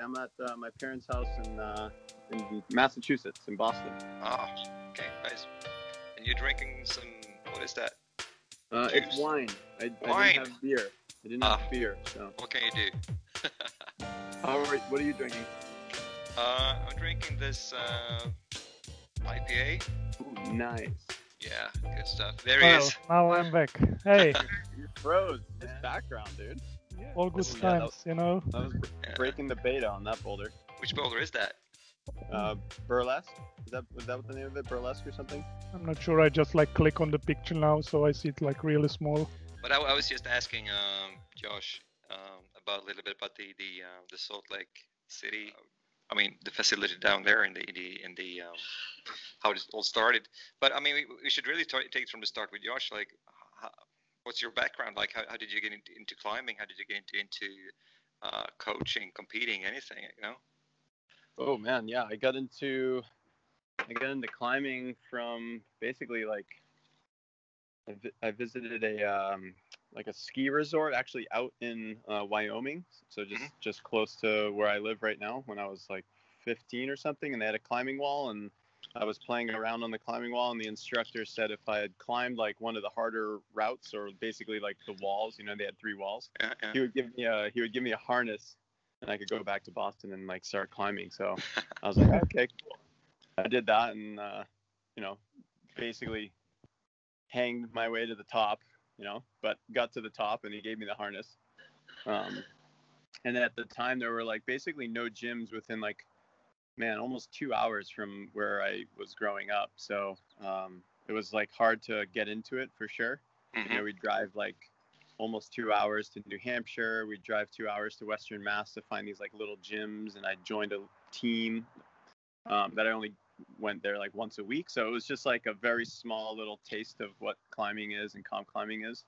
I'm at my parents' house in Massachusetts, in Boston. Ah, okay, nice. And you're drinking some, what is that? It's wine. I Wine. didn't have beer. I didn't have beer. So. What can you do? What are you drinking? I'm drinking this IPA. Ooh, nice. Yeah, good stuff. There he is. Now I'm back. Hey. You froze. This background, dude. All good times, you know. That was breaking the beta on that boulder. Which boulder is that? Burlesque? Was that what the name of it? Burlesque or something? I'm not sure. I just click on the picture now, so I see it really small. But I was just asking Josh about a little bit about the Salt Lake City. I mean, the facility down there in the how it all started. But I mean, we should really take it from the start with Josh. Like, what's your background? Like, how did you get into climbing? How did you get into coaching, competing, anything? You know? Oh man, yeah. I got into climbing from basically I visited a ski resort actually out in Wyoming, so just close to where I live right now, when I was like 15 or something, and they had a climbing wall, and I was playing around on the climbing wall, and the instructor said if I had climbed like one of the harder routes, or basically like the walls, they had 3 walls, he would give me a harness, and I could go back to Boston and like start climbing. So I was like, okay, cool. I did that, and basically hanged my way to the top, but got to the top, and he gave me the harness. And at the time there were like basically no gyms within almost 2 hours from where I was growing up. So it was like hard to get into it for sure. Mm-hmm. We'd drive like almost 2 hours to New Hampshire. We'd drive 2 hours to Western Mass to find these like little gyms, and I joined a team that I only went there like once a week. So it was just like a very small little taste of what climbing is and comp climbing is.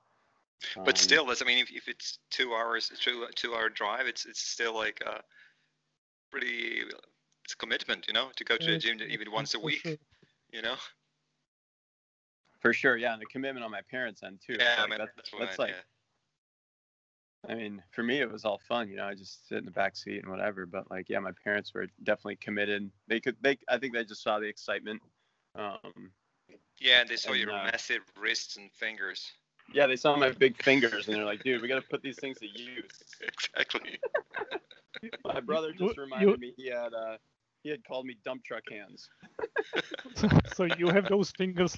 But still, I mean, if it's 2 hours, 2 hour drive, it's still like a pretty, it's a commitment, to go to the gym even once a week, sure. For sure, yeah, and a commitment on my parents' end too. Yeah, like, that's like. Yeah. I mean, for me, it was all fun, I just sit in the back seat and whatever. But my parents were definitely committed. I think they just saw the excitement. Yeah, and they saw your massive wrists and fingers. Yeah, they saw my big fingers, and they're like, dude, we got to put these things to use. Exactly. My brother just reminded me he had called me dump truck hands. So you have those fingers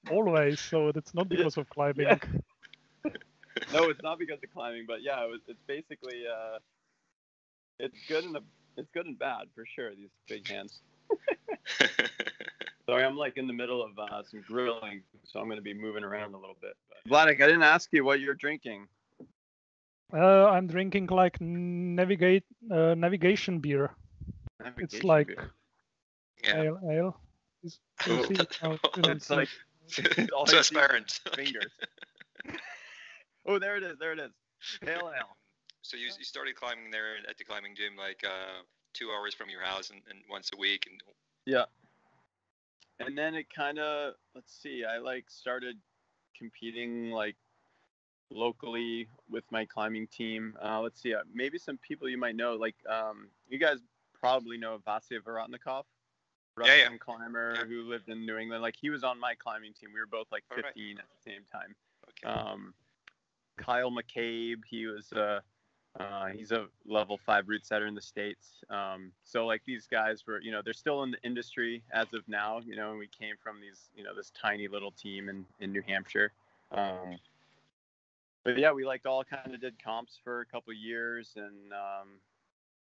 always, so that's not because of climbing. Yeah. No, it's not because of climbing, but yeah, it's basically it's good and bad for sure. These big hands. Sorry, I'm in the middle of some grilling, so I'm going to be moving around a little bit. But Vladek, I didn't ask you what you're drinking. I'm drinking navigation beer. It's like beer. ale. It's like all transparent. Fingers. Oh, there it is. Pale ale. So you started climbing there at the climbing gym 2 hours from your house and once a week. And yeah. And then it kind of, I started competing locally with my climbing team. Maybe some people you might know, you guys probably know Vasya Vorotnikov, Russian climber who lived in New England. He was on my climbing team. We were both 15 at the same time. Okay. Kyle McCabe, he's a level 5 route setter in the States. So these guys were, they're still in the industry as of now, and we came from these, this tiny little team in New Hampshire. But yeah, we all kind of did comps for a couple of years, and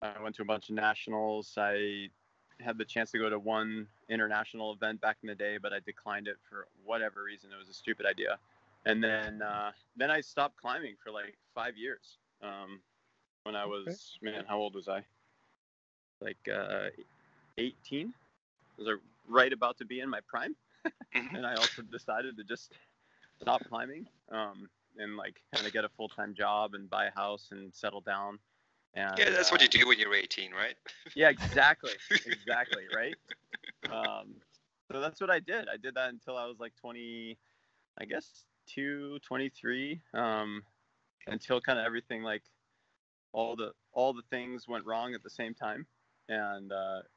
I went to a bunch of nationals. I had the chance to go to one international event back in the day, but I declined it for whatever reason. It was a stupid idea. And then I stopped climbing for 5 years. When I was, how old was I? 18. Was I right about to be in my prime? And I also decided to just stop climbing, and kind of get a full-time job and buy a house and settle down. And, yeah, that's what you do when you're 18, right? Yeah, exactly, right? So that's what I did. I did that until I was 20, I guess 23, until kind of everything all the things went wrong at the same time, and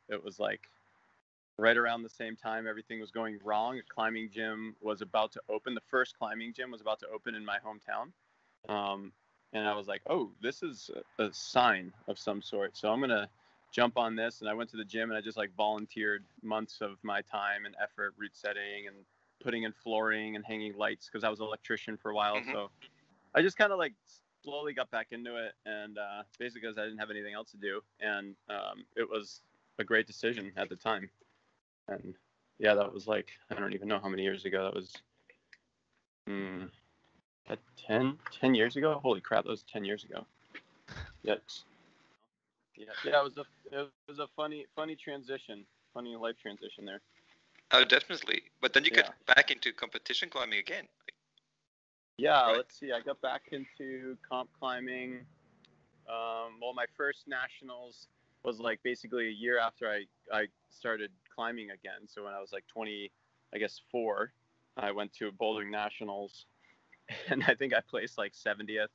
it was like right around the same time everything was going wrong. A climbing gym was about to open. The first climbing gym was about to open in my hometown, and I was like, oh, this is a sign of some sort. So I'm gonna jump on this. And I went to the gym and I just like volunteered months of my time and effort, route setting and putting in flooring and hanging lights because I was an electrician for a while. Mm-hmm. So I just kind of like slowly got back into it, and basically because I didn't have anything else to do, and it was a great decision at the time. And yeah, that was like, I don't even know how many years ago that was. 10 years ago. Holy crap, that was 10 years ago. Yes. Yeah, it was a funny transition, funny life transition there. Oh, definitely. But then you got back into competition climbing again. Yeah, right. Let's see. I got back into comp climbing. Well, my first nationals was like basically a year after I started climbing again. So when I was like 20, I guess 4, I went to bouldering nationals, and I think I placed like 70th.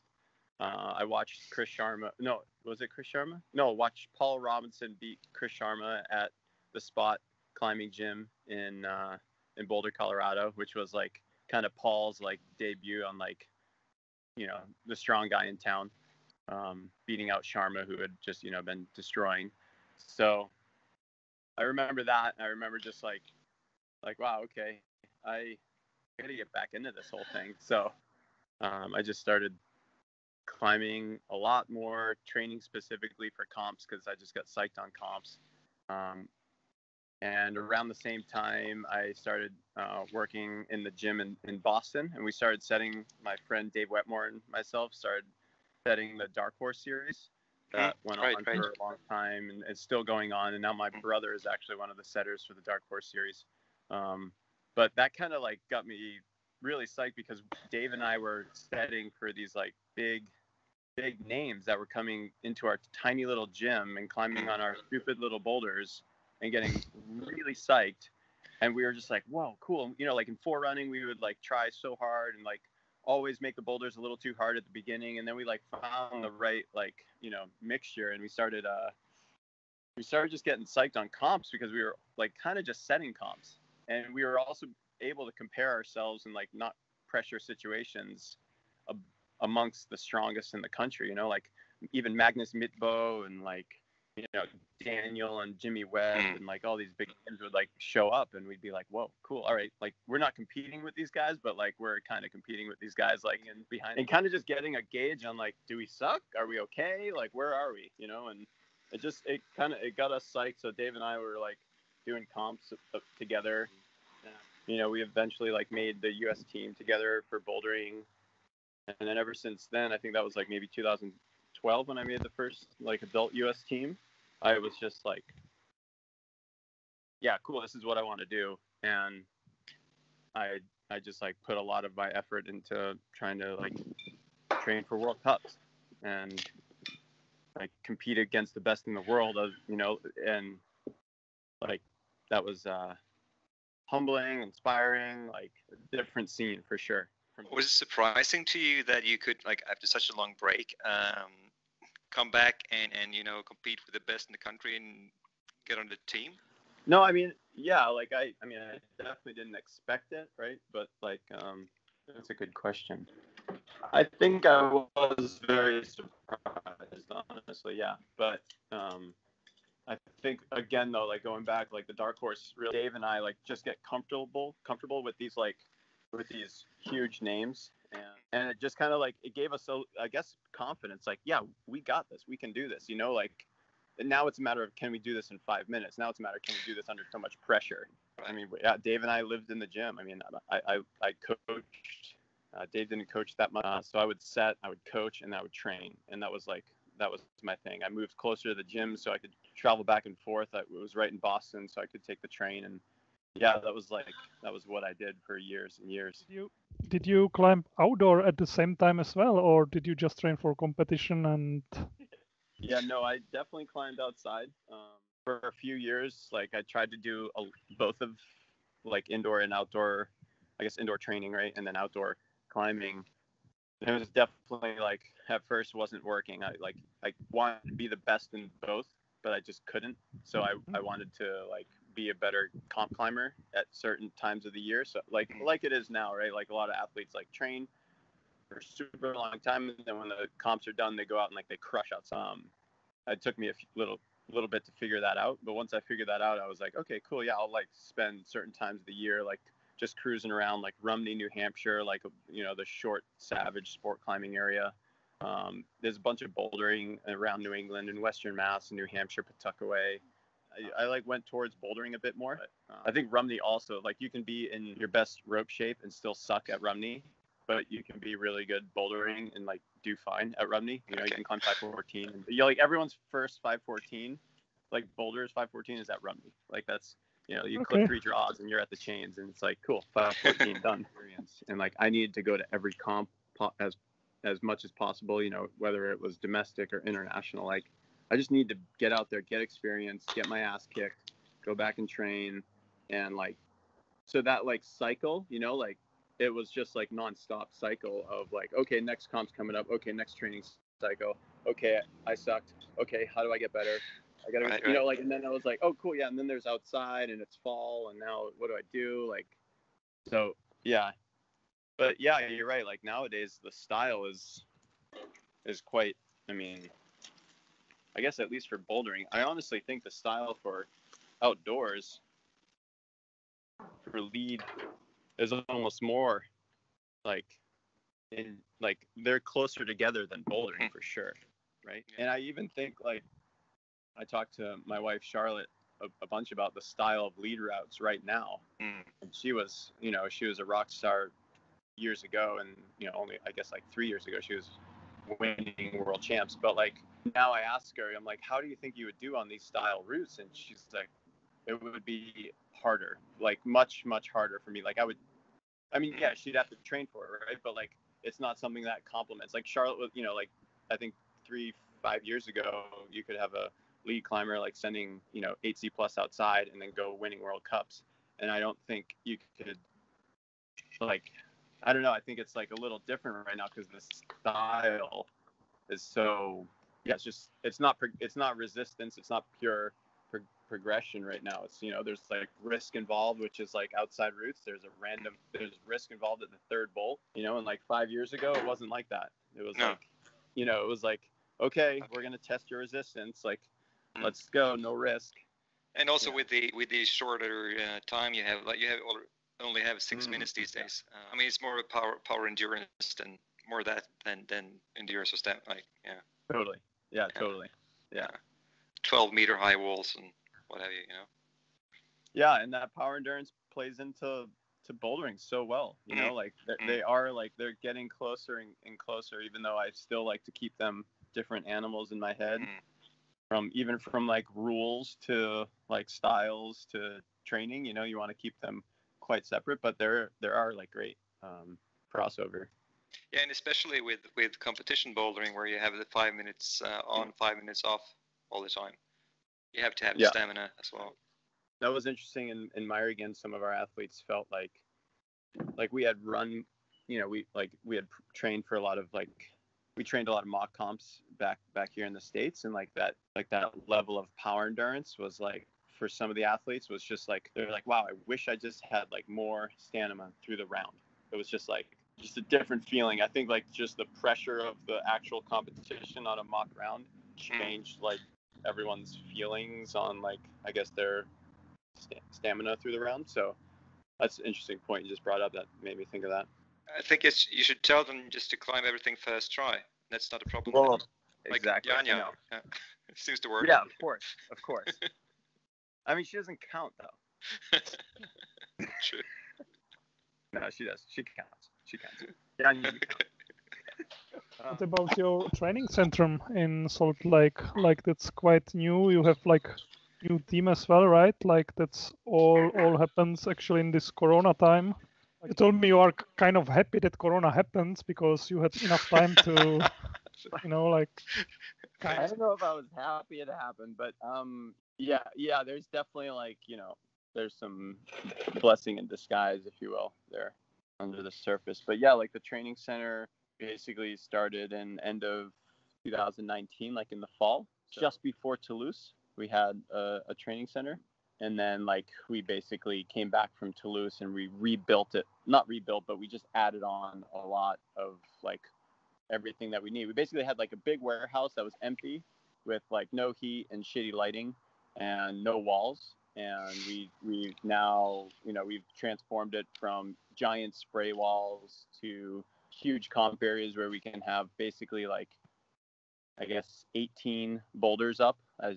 I watched Chris Sharma. No, was it Chris Sharma? No, watched Paul Robinson beat Chris Sharma at the Spot climbing gym in Boulder, Colorado, which was like kind of Paul's like debut on like, you know, the strong guy in town, beating out Sharma, who had just, you know, been destroying. So I remember that. I remember just like, wow, okay, I got to get back into this whole thing. So I just started climbing a lot more, training specifically for comps because I just got psyched on comps. And around the same time, I started working in the gym in Boston, and we started setting, my friend Dave Wetmore and myself started setting the Dark Horse series that went on for a long time, and it's still going on. And now my brother is actually one of the setters for the Dark Horse series. But that kind of like got me really psyched because Dave and I were setting for these like big names that were coming into our tiny little gym and climbing on our stupid little boulders and getting really psyched. And we were just like, whoa, cool. You know, like in forerunning, we would like try so hard and like always make the boulders a little too hard at the beginning. And then we like found the right, like, you know, mixture. And we started just getting psyched on comps because we were like kind of just setting comps. And we were also able to compare ourselves in like not pressure situations amongst the strongest in the country, you know, like even Magnus Mitbo and like, you know, Daniel and Jimmy Webb and like all these big names would like show up, and we'd be like, whoa, cool. All right. Like we're not competing with these guys, but like we're kind of competing with these guys, like and behind, and kind of just getting a gauge on like, do we suck? Are we okay? Like, where are we? You know, and it got us psyched. So Dave and I were like doing comps together. You know, we eventually like made the US team together for bouldering. And then ever since then, I think that was like maybe 2012 when I made the first like adult US team. I was just like, yeah, cool. This is what I want to do. And I just like put a lot of my effort into trying to like train for World Cups and like compete against the best in the world, you know, and like that was humbling, inspiring, like a different scene for sure. Was it surprising to you that you could, like, after such a long break, come back and you know, compete with the best in the country and get on the team? No, I mean, yeah, like I definitely didn't expect it, right? But like, that's a good question. I think I was very surprised, honestly, yeah. But I think again though, like going back, like the Dark Horse, really, Dave and I like just get comfortable with these huge names, and it just kind of like it gave us, I guess, confidence. Like, yeah, we got this, we can do this. You know, like now it's a matter of can we do this in 5 minutes? Now it's a matter of can we do this under so much pressure? I mean, yeah, Dave and I lived in the gym. I mean, I coached. Dave didn't coach that much, so I would set, I would coach, and I would train, and that was my thing. I moved closer to the gym so I could travel back and forth. It was right in Boston, so I could take the train, and yeah, that was what I did for years and years. Did you climb outdoor at the same time as well, or did you just train for competition? And yeah, no, I definitely climbed outside for a few years. Like I tried to do both of like indoor and outdoor, I guess indoor training, right, and then outdoor climbing. It was definitely like at first wasn't working. I wanted to be the best in both, but I just couldn't. So I wanted to like be a better comp climber at certain times of the year. So like it is now, right? Like a lot of athletes like train for a super long time, and then when the comps are done, they go out and like they crush out some. It took me a little bit to figure that out, but once I figured that out, I was like, okay, cool, yeah, I'll like spend certain times of the year like just cruising around like Rumney, New Hampshire, like the short savage sport climbing area. There's a bunch of bouldering around New England and Western Mass and New Hampshire, Pawtuckaway. I like went towards bouldering a bit more. I think Rumney also, like, you can be in your best rope shape and still suck at Rumney, but you can be really good bouldering and like do fine at Rumney. You can climb 514. And, like everyone's first 514, like boulders 514 is at Rumney. Like that's, you clip 3 draws and you're at the chains, and it's like, cool, 514 done. And like I needed to go to every comp as much as possible, whether it was domestic or international. Like I just need to get out there, get experience, get my ass kicked, go back and train, and like so that like cycle, like it was just like nonstop cycle of like, okay, next comp's coming up, okay, next training cycle, okay, I sucked, okay, how do I get better? I gotta, right. Like, and then I was like, oh, cool, yeah, and then there's outside, and it's fall, and now what do I do? Like, so yeah, but yeah, you're right. Like nowadays, the style is quite. I mean, I guess at least for bouldering, I honestly think the style for outdoors for lead is almost more like they're closer together than bouldering for sure, right? Yeah. And I even think like I talked to my wife Charlotte a bunch about the style of lead routes right now, and she was a rock star years ago, and only I guess like 3 years ago she was winning world champs. But like now I ask her, I'm like, how do you think you would do on these style routes? And she's like, it would be harder, like much harder for me. Like yeah, she'd have to train for it, right? But like it's not something that complements. Like Charlotte was, like I think 3-5 years ago you could have a lead climber like sending 8C plus outside and then go winning world cups, and I don't think you could, like, I don't know, I think it's like a little different right now because the style is so, yeah, it's not resistance, it's not pure progression right now. It's there's like risk involved, which is like outside routes, there's risk involved at the third bolt, and like 5 years ago it wasn't like that. It was like it was like, okay, we're gonna test your resistance, like let's go, no risk. And also with the shorter time you only have 6 minutes these days. I mean, it's more of a power endurance than more that than endurance or stamina. Like, yeah. Totally. Yeah. Totally. Yeah. 12-meter high walls and what have you, Yeah, and that power endurance plays into bouldering so well. Like they are like they're getting closer and closer. Even though I still like to keep them different animals in my head. From like rules to like styles to training, you want to keep them quite separate, but there are like great crossover. Yeah, and especially with competition bouldering where you have the 5 minutes on, 5 minutes off all the time. You have to have the stamina as well. That was interesting in Myrigan. Some of our athletes felt like we had run, we had trained for a lot of we trained a lot of mock comps back here in the States, and like that level of power endurance was like, for some of the athletes, was just like, they're like, wow, I wish I just had like more stamina through the round. It was just like a different feeling. I think like just the pressure of the actual competition on a mock round changed like everyone's feelings on like, I guess, their stamina through the round. So that's an interesting point you just brought up that made me think of that. I think you should tell them just to climb everything first try. That's not a problem. Well, like exactly. Janja. It seems to work. Yeah, of course. I mean, she doesn't count though. True. No, she does. She counts. Janja, you count. What about your training center in Salt Lake? Like that's quite new. You have like new team as well, right? Like that's all happens actually in this Corona time. You told me you are kind of happy that Corona happens because you had enough time to, like. I don't know if I was happy it happened, but yeah, there's definitely like, there's some blessing in disguise, if you will, there under the surface. But yeah, like the training center basically started in end of 2019, like in the fall, just before Toulouse. We had a training center, and then like we basically came back from Toulouse and we rebuilt it. Not rebuilt, but we just added on a lot of like everything that we need. We basically had like a big warehouse that was empty with like no heat and shitty lighting and no walls. And we've now, we've transformed it from giant spray walls to huge comp areas where we can have basically like, I guess 18 boulders up as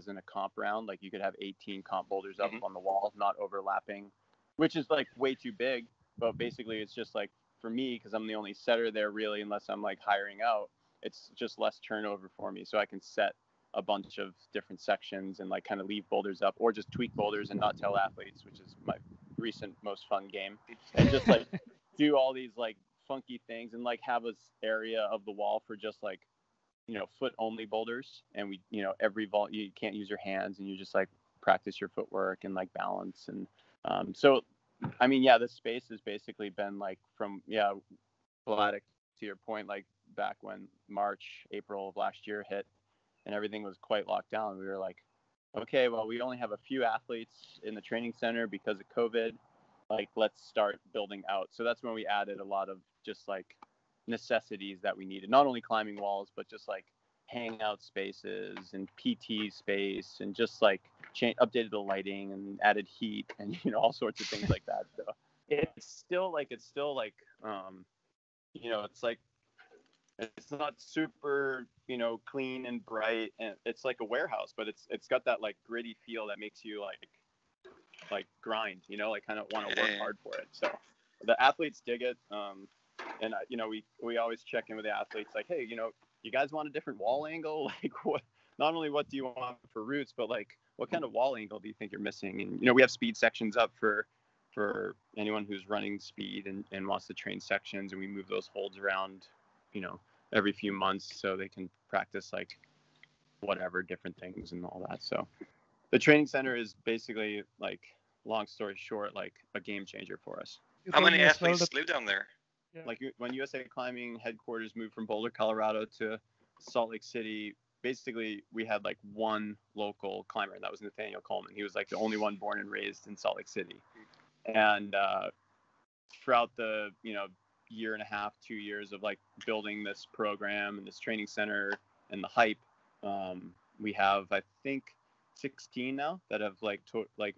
in a comp round. Like you could have 18 comp boulders up on the wall, not overlapping, which is like way too big. But basically it's just like for me, because I'm the only setter there really, unless I'm like hiring out, it's just less turnover for me. So I can set a bunch of different sections and like kind of leave boulders up or just tweak boulders and not tell athletes, which is my recent most fun game, and just like do all these like funky things and like have this area of the wall for just like, foot only boulders. And we, every vault, you can't use your hands and you just like practice your footwork and like balance. And so, I mean, yeah, this space has basically been like from, Vladic, to your point, like back when March, April of last year hit and everything was quite locked down. We were like, okay, well, we only have a few athletes in the training center because of COVID. Like, let's start building out. So that's when we added a lot of just like necessities that we needed, not only climbing walls, but just like hangout spaces and PT space, and just like updated the lighting and added heat and, all sorts of things like that. So it's still like, it's like, it's not super, clean and bright, and it's like a warehouse, but it's got that like gritty feel that makes you like grind, like kind of want to work hard for it. So the athletes dig it. And we always check in with the athletes like, hey, you guys want a different wall angle? Like what, not only what do you want for roots, but like what kind of wall angle do you think you're missing? And, we have speed sections up for anyone who's running speed and wants to train sections, and we move those holds around, every few months so they can practice like whatever different things and all that. So the training center is basically, like, long story short, like a game changer for us. How many athletes live down there? Yeah. Like when USA Climbing headquarters moved from Boulder, Colorado to Salt Lake City, basically we had like one local climber, and that was Nathaniel Coleman. He was like the only one born and raised in Salt Lake City. And throughout the, year and a half, 2 years of like building this program and this training center and the hype, we have, I think, 16 now that have like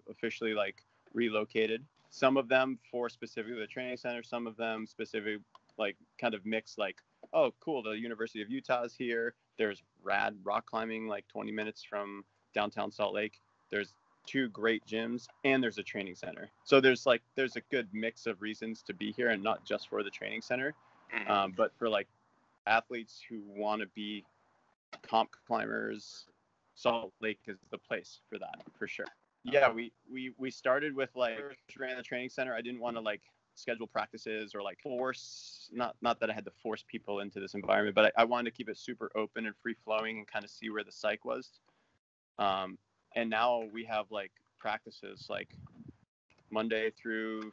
officially like relocated. Some of them for specifically the training center, some of them specific, like kind of mixed, like, oh cool, the University of Utah is here, there's rad rock climbing like 20 minutes from downtown Salt Lake, there's 2 great gyms, and there's a training center. So there's a good mix of reasons to be here, and not just for the training center, but for like athletes who want to be comp climbers, Salt Lake is the place for that, for sure. Yeah, we started with like, ran the training center. I didn't want to like schedule practices or like force, not that I had to force people into this environment, but I wanted to keep it super open and free flowing and kind of see where the psych was. And now we have like practices like Monday through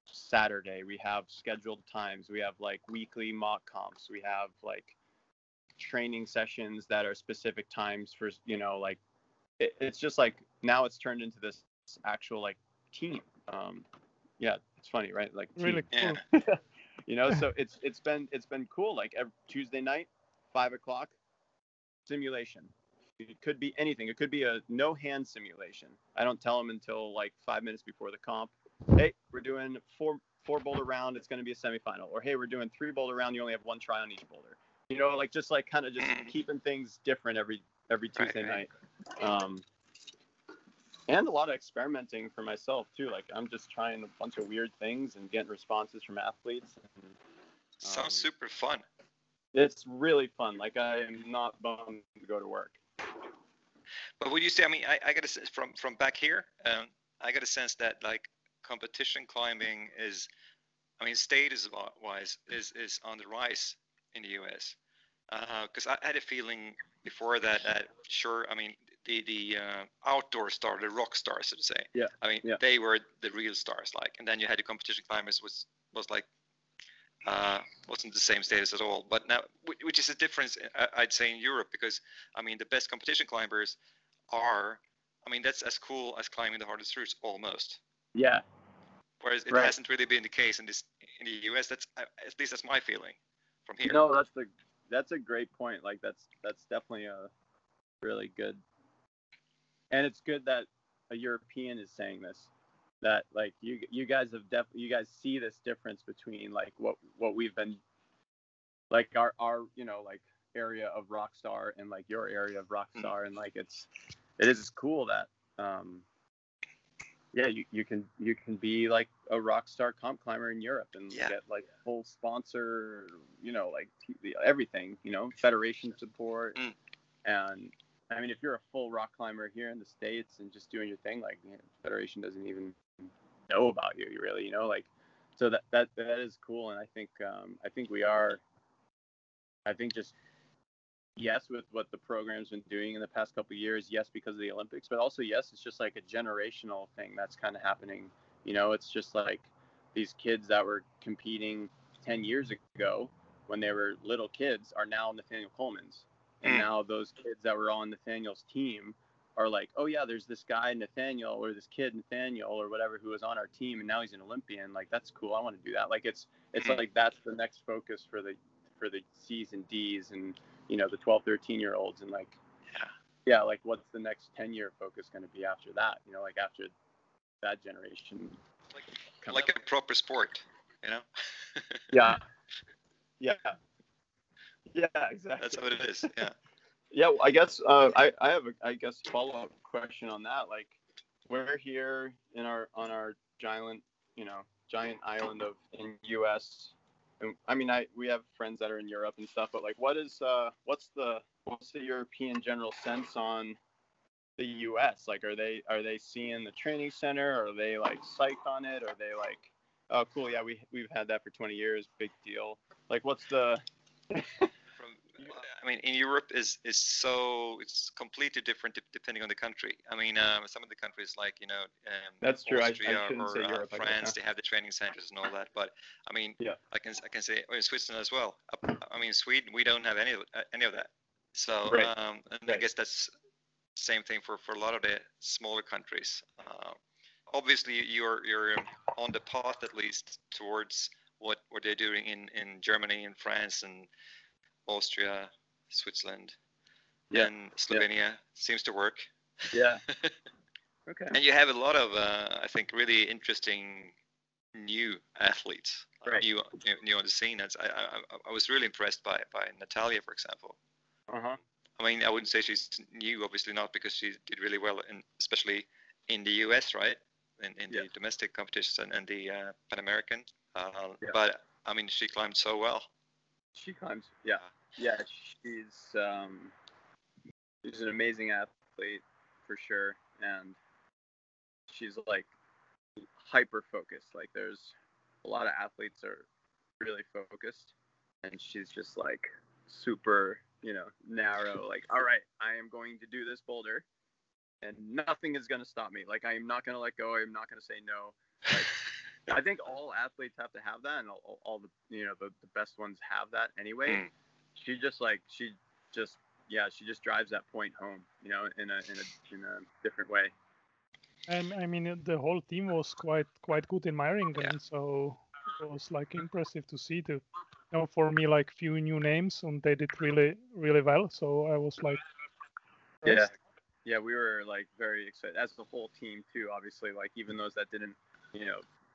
Saturday. We have scheduled times. We have like weekly mock comps. We have like training sessions that are specific times for, like it's just like now it's turned into this actual like team. Yeah, it's funny, right? Like team. Really cool. So it's been cool. Like every Tuesday night, 5:00 simulation. It could be anything. It could be a no hand simulation. I don't tell them until like 5 minutes before the comp. Hey, we're doing four boulder round. It's going to be a semifinal. Or hey, we're doing 3 boulder round. You only have 1 try on each boulder. Like just like kind of just keeping things different every Tuesday night. And a lot of experimenting for myself too. Like I'm just trying a bunch of weird things and getting responses from athletes. And, sounds super fun. It's really fun. Like I am not bummed to go to work. But would you say? I mean, I got a sense from back here. I got a sense that like competition climbing is, I mean, status-wise is on the rise in the US. Because I had a feeling before that sure, I mean, the outdoor star, the rock stars, so to say. Yeah. I mean, they were the real stars, like, and then you had the competition climbers was like wasn't the same status at all. But now, which is a difference, I'd say, in Europe, because I mean, the best competition climbers are, I mean, that's as cool as climbing the hardest routes almost. Yeah. Whereas it hasn't really been the case in the US. That's at least that's my feeling from here. No, that's a great point. Like that's definitely a really good, and it's good that a European is saying this. That like you guys you guys see this difference between like what we've been like our like area of Rockstar and like your area of Rockstar, and like it is cool that you can be like a Rockstar comp climber in Europe and get like full sponsor, like everything, federation support. And I mean, if you're a full rock climber here in the States and just doing your thing, like federation doesn't even know about you really, like, so that is cool. And I think we are, just yes, with what the program's been doing in the past couple of years, yes, because of the Olympics, but also yes, it's just like a generational thing that's kind of happening. It's just like these kids that were competing 10 years ago when they were little kids are now Nathaniel Coleman's. And now those kids that were on Nathaniel's team are like, oh yeah, there's this guy Nathaniel, or this kid Nathaniel, or whatever, who was on our team, and now he's an Olympian. Like, that's cool. I want to do that. Like, it's like that's the next focus for the C's and D's and the 12, 13-year-olds, and like like what's the next 10-year focus going to be after that? Like after that generation, like a proper sport, yeah, exactly. That's what it is. Yeah. Yeah, I guess I have a follow-up question on that. Like, we're here on our giant island in U.S. And I mean, we have friends that are in Europe and stuff, but like, what's the European general sense on the U.S.? Like, are they seeing the training center? Are they like psyched on it? Are they like, oh, cool, yeah, we've had that for 20 years, big deal? Like, what's the I mean, in Europe it's completely different depending on the country. I mean, some of the countries like that's true. Austria I shouldn't say Europe, France, they have the training centers and all that. But I mean, I can say in Switzerland as well. I mean, Sweden, we don't have any of that. So and I guess that's same thing for a lot of the smaller countries. Obviously, you're on the path at least towards what they're doing in Germany and France and Austria, Switzerland, and Slovenia seems to work. Yeah. Okay. And you have a lot of, I think, really interesting new athletes, new on the scene. I was really impressed by Natalia, for example. Uh-huh. I mean, I wouldn't say she's new, obviously not, because she did really well, especially in the US, right? In the domestic competitions and the Pan American. But I mean, she climbed so well. She climbs, yeah. She's an amazing athlete for sure, and she's like hyper focused. Like, there's a lot of athletes are really focused, and she's just like super, narrow. Like, all right, I am going to do this boulder, and nothing is gonna stop me. Like, I am not gonna let go. I am not gonna say no. Like, I think all athletes have to have that, and all the the best ones have that anyway. She just drives that point home, in a different way. I mean, the whole team was quite good in my ring, and so it was like impressive to see for me, like few new names, and they did really really well. So I was like, yeah, we were like very excited as the whole team too. Obviously, like even those that didn't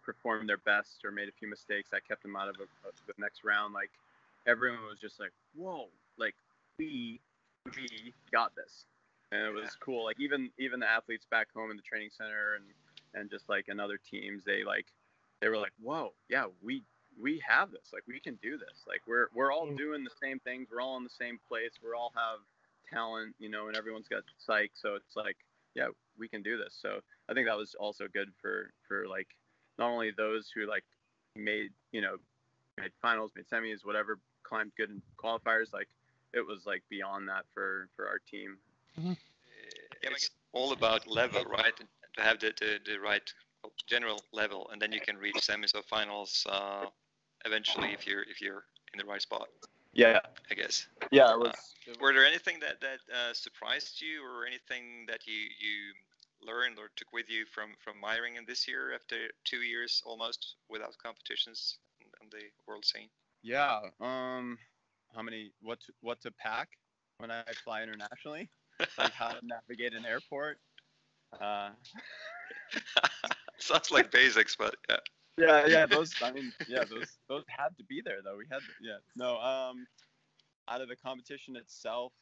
perform their best or made a few mistakes that kept them out of the next round, like everyone was just like, whoa, like we got this. And it was cool. Like even the athletes back home in the training center and just like in other teams, they were like, whoa, yeah, we have this. Like, we can do this. Like, we're all doing the same things. We're all in the same place. We all have talent, and everyone's got psych. So it's like, yeah, we can do this. So I think that was also good for like not only those who like made finals, made semis, whatever, climbed good in qualifiers. Like, it was like beyond that for our team. Mm-hmm. It's all about level, right? To have the right general level, and then you can reach semis or finals eventually if you're in the right spot. Yeah. I guess. Yeah. It was. Were there anything that surprised you, or anything that you learned or took with you from Myringen this year after 2 years almost without competitions on the world scene? Yeah. What to pack when I fly internationally? Like how to navigate an airport. Sounds like basics, but yeah. Yeah. Those had to be there though. We had. No. Out of the competition itself,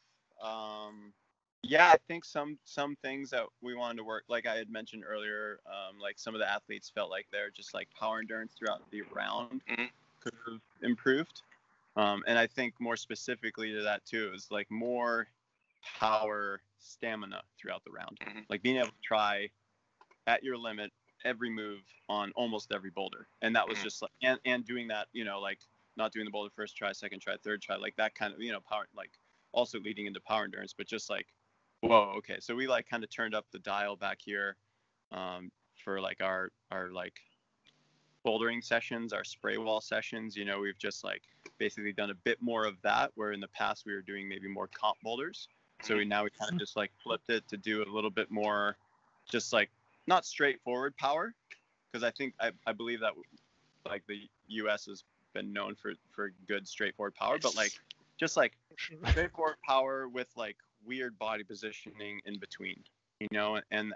yeah, I think some things that we wanted to work, like I had mentioned earlier, like some of the athletes felt like their just like power endurance throughout the round could have improved. And I think more specifically to that too is like more power stamina throughout the round, like being able to try at your limit every move on almost every boulder. And that was just like, and doing that, like not doing the boulder first try, second try, third try, like that kind of, power, like also leading into power endurance, but just like, whoa, okay. So we like kind of turned up the dial back here for like our like bouldering sessions, our spray wall sessions. We've just like basically done a bit more of that, where in the past we were doing maybe more comp boulders. So we kind of just like flipped it to do a little bit more just like not straightforward power, because I think I believe that like the US has been known for good straightforward power, but like just like straightforward power with like weird body positioning in between, and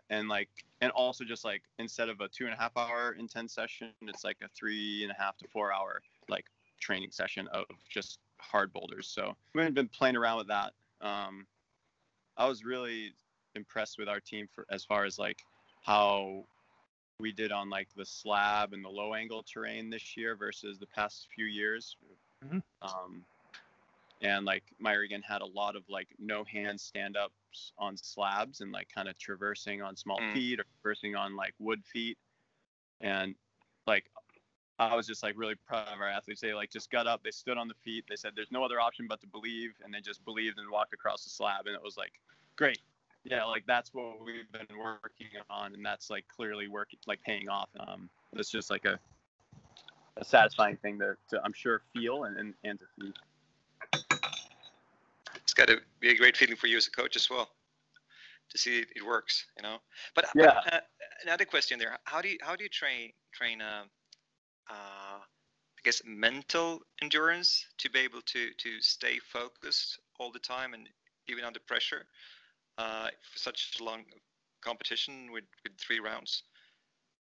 also just like instead of a 2.5 hour intense session, it's like a 3.5 to 4 hour like training session of just hard boulders. So we've been playing around with that. I was really impressed with our team as far as like how we did on like the slab and the low angle terrain this year versus the past few years. And like Myringen had a lot of like no hand stand-ups on slabs and like kind of traversing on small feet or traversing on like wood feet. And like I was just like really proud of our athletes. They like just got up, they stood on the feet, they said there's no other option but to believe, and they just believed and walked across the slab. And it was like great. Yeah, like that's what we've been working on, and that's like clearly working, like paying off. It's just like a satisfying thing to I'm sure feel and to see. It's got to be a great feeling for you as a coach as well, to see it works, But yeah, another question there: how do you train I guess mental endurance to be able to stay focused all the time and even under pressure for such a long competition with 3 rounds?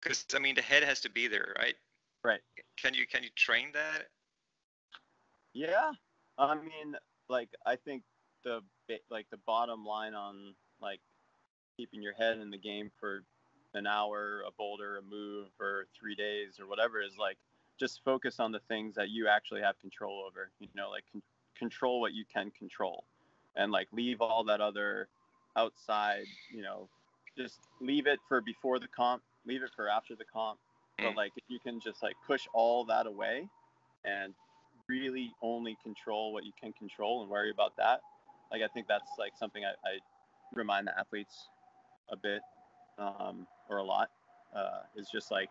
Because I mean the head has to be there, right? Right. Can you train that? Yeah, I mean, like I think the bottom line on like keeping your head in the game for an hour, a boulder, a move, or 3 days or whatever is like just focus on the things that you actually have control over. Like control what you can control, and like leave all that other outside. Just leave it for before the comp, leave it for after the comp. But like if you can just like push all that away and really only control what you can control and worry about that, like I think that's like something I remind the athletes a bit or a lot. Is just like,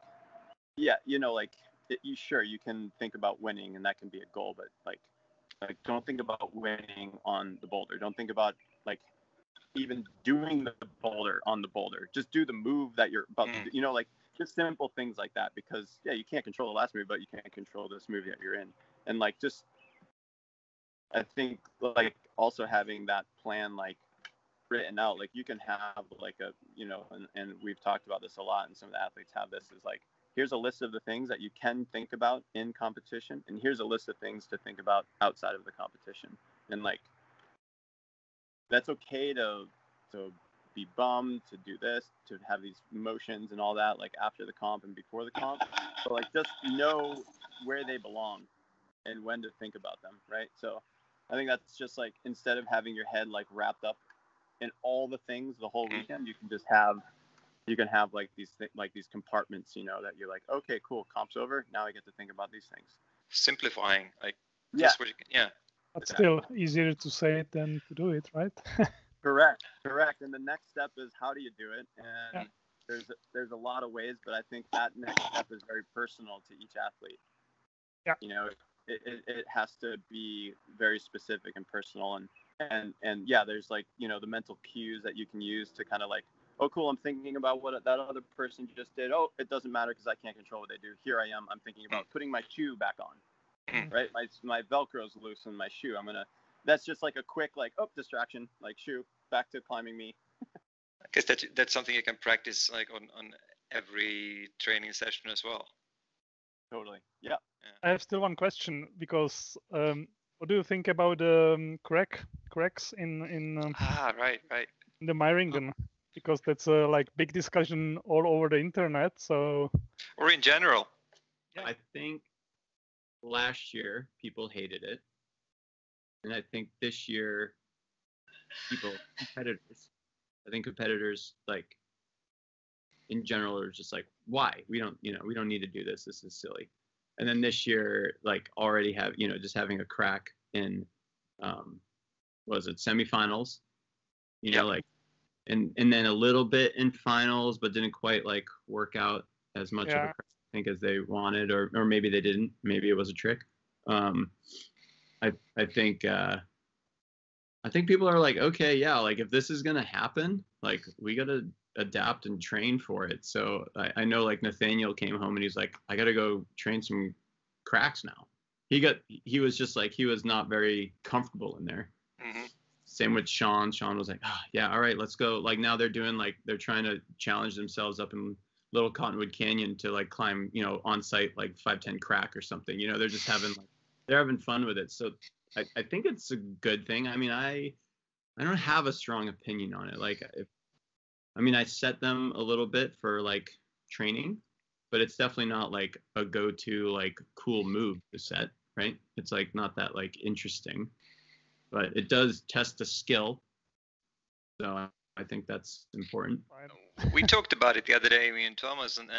yeah, like you can think about winning and that can be a goal, but like don't think about winning on the boulder. Don't think about like even doing the boulder on the boulder. Just do the move that you're about to do, like just simple things like that, because yeah, you can't control the last move, but you can't control this move that you're in. And like just I think like also having that plan like written out, like you can have like a and we've talked about this a lot, and some of the athletes have this, is like here's a list of the things that you can think about in competition, and here's a list of things to think about outside of the competition. And like that's okay to be bummed, to do this, to have these emotions and all that, like after the comp and before the comp, but like just know where they belong and when to think about them, right? So I think that's just like, instead of having your head like wrapped up in all the things the whole weekend, you can have like these compartments, that you're like, okay, cool, comp's over, now I get to think about these things. Simplifying, like yeah, what you can, yeah. But still easier to say it than to do it, right? Correct. And the next step is, how do you do it? And there's a lot of ways, but I think that next step is very personal to each athlete. Yeah. You know, it has to be very specific and personal, and yeah, there's like, you know, the mental cues that you can use to kind of like, oh cool, I'm thinking about what that other person just did. Oh, it doesn't matter because I can't control what they do. Here I am, I'm thinking about putting my shoe back on. Right, my Velcro's loose in my shoe. That's just like a quick like, oh, distraction, like shoe, back to climbing me. I guess that's something you can practice like on every training session as well. Totally. Yeah. I have still one question, because what do you think about cracks in Right. in the Myringen? Because that's a like big discussion all over the internet. So. Or in general. Yeah. I think last year people hated it, and I think this year competitors like in general are just like, why? We don't need to do this. This is silly. And then this year, like already have, you know, just having a crack in, semifinals, you know, like, and then a little bit in finals, but didn't quite like work out as much of a crack, I think, as they wanted, or maybe they didn't. Maybe it was a trick. I think people are like, okay, yeah, like if this is gonna happen, like we gotta adapt and train for it. So I know like Nathaniel came home and he's like, I gotta go train some cracks now. He was just like, he was not very comfortable in there. Mm-hmm. Same with Sean. Sean was like, yeah, all right, let's go. Like now they're trying to challenge themselves up in Little Cottonwood Canyon to like climb, you know, on site like 510 crack or something. You know, they're just they're having fun with it. So I think it's a good thing. I mean, I don't have a strong opinion on it. Like, I set them a little bit for like training, but it's definitely not like a go-to like cool move to set, right? It's like not that like interesting, but it does test the skill. So I think that's important. We talked about it the other day, me and Thomas, and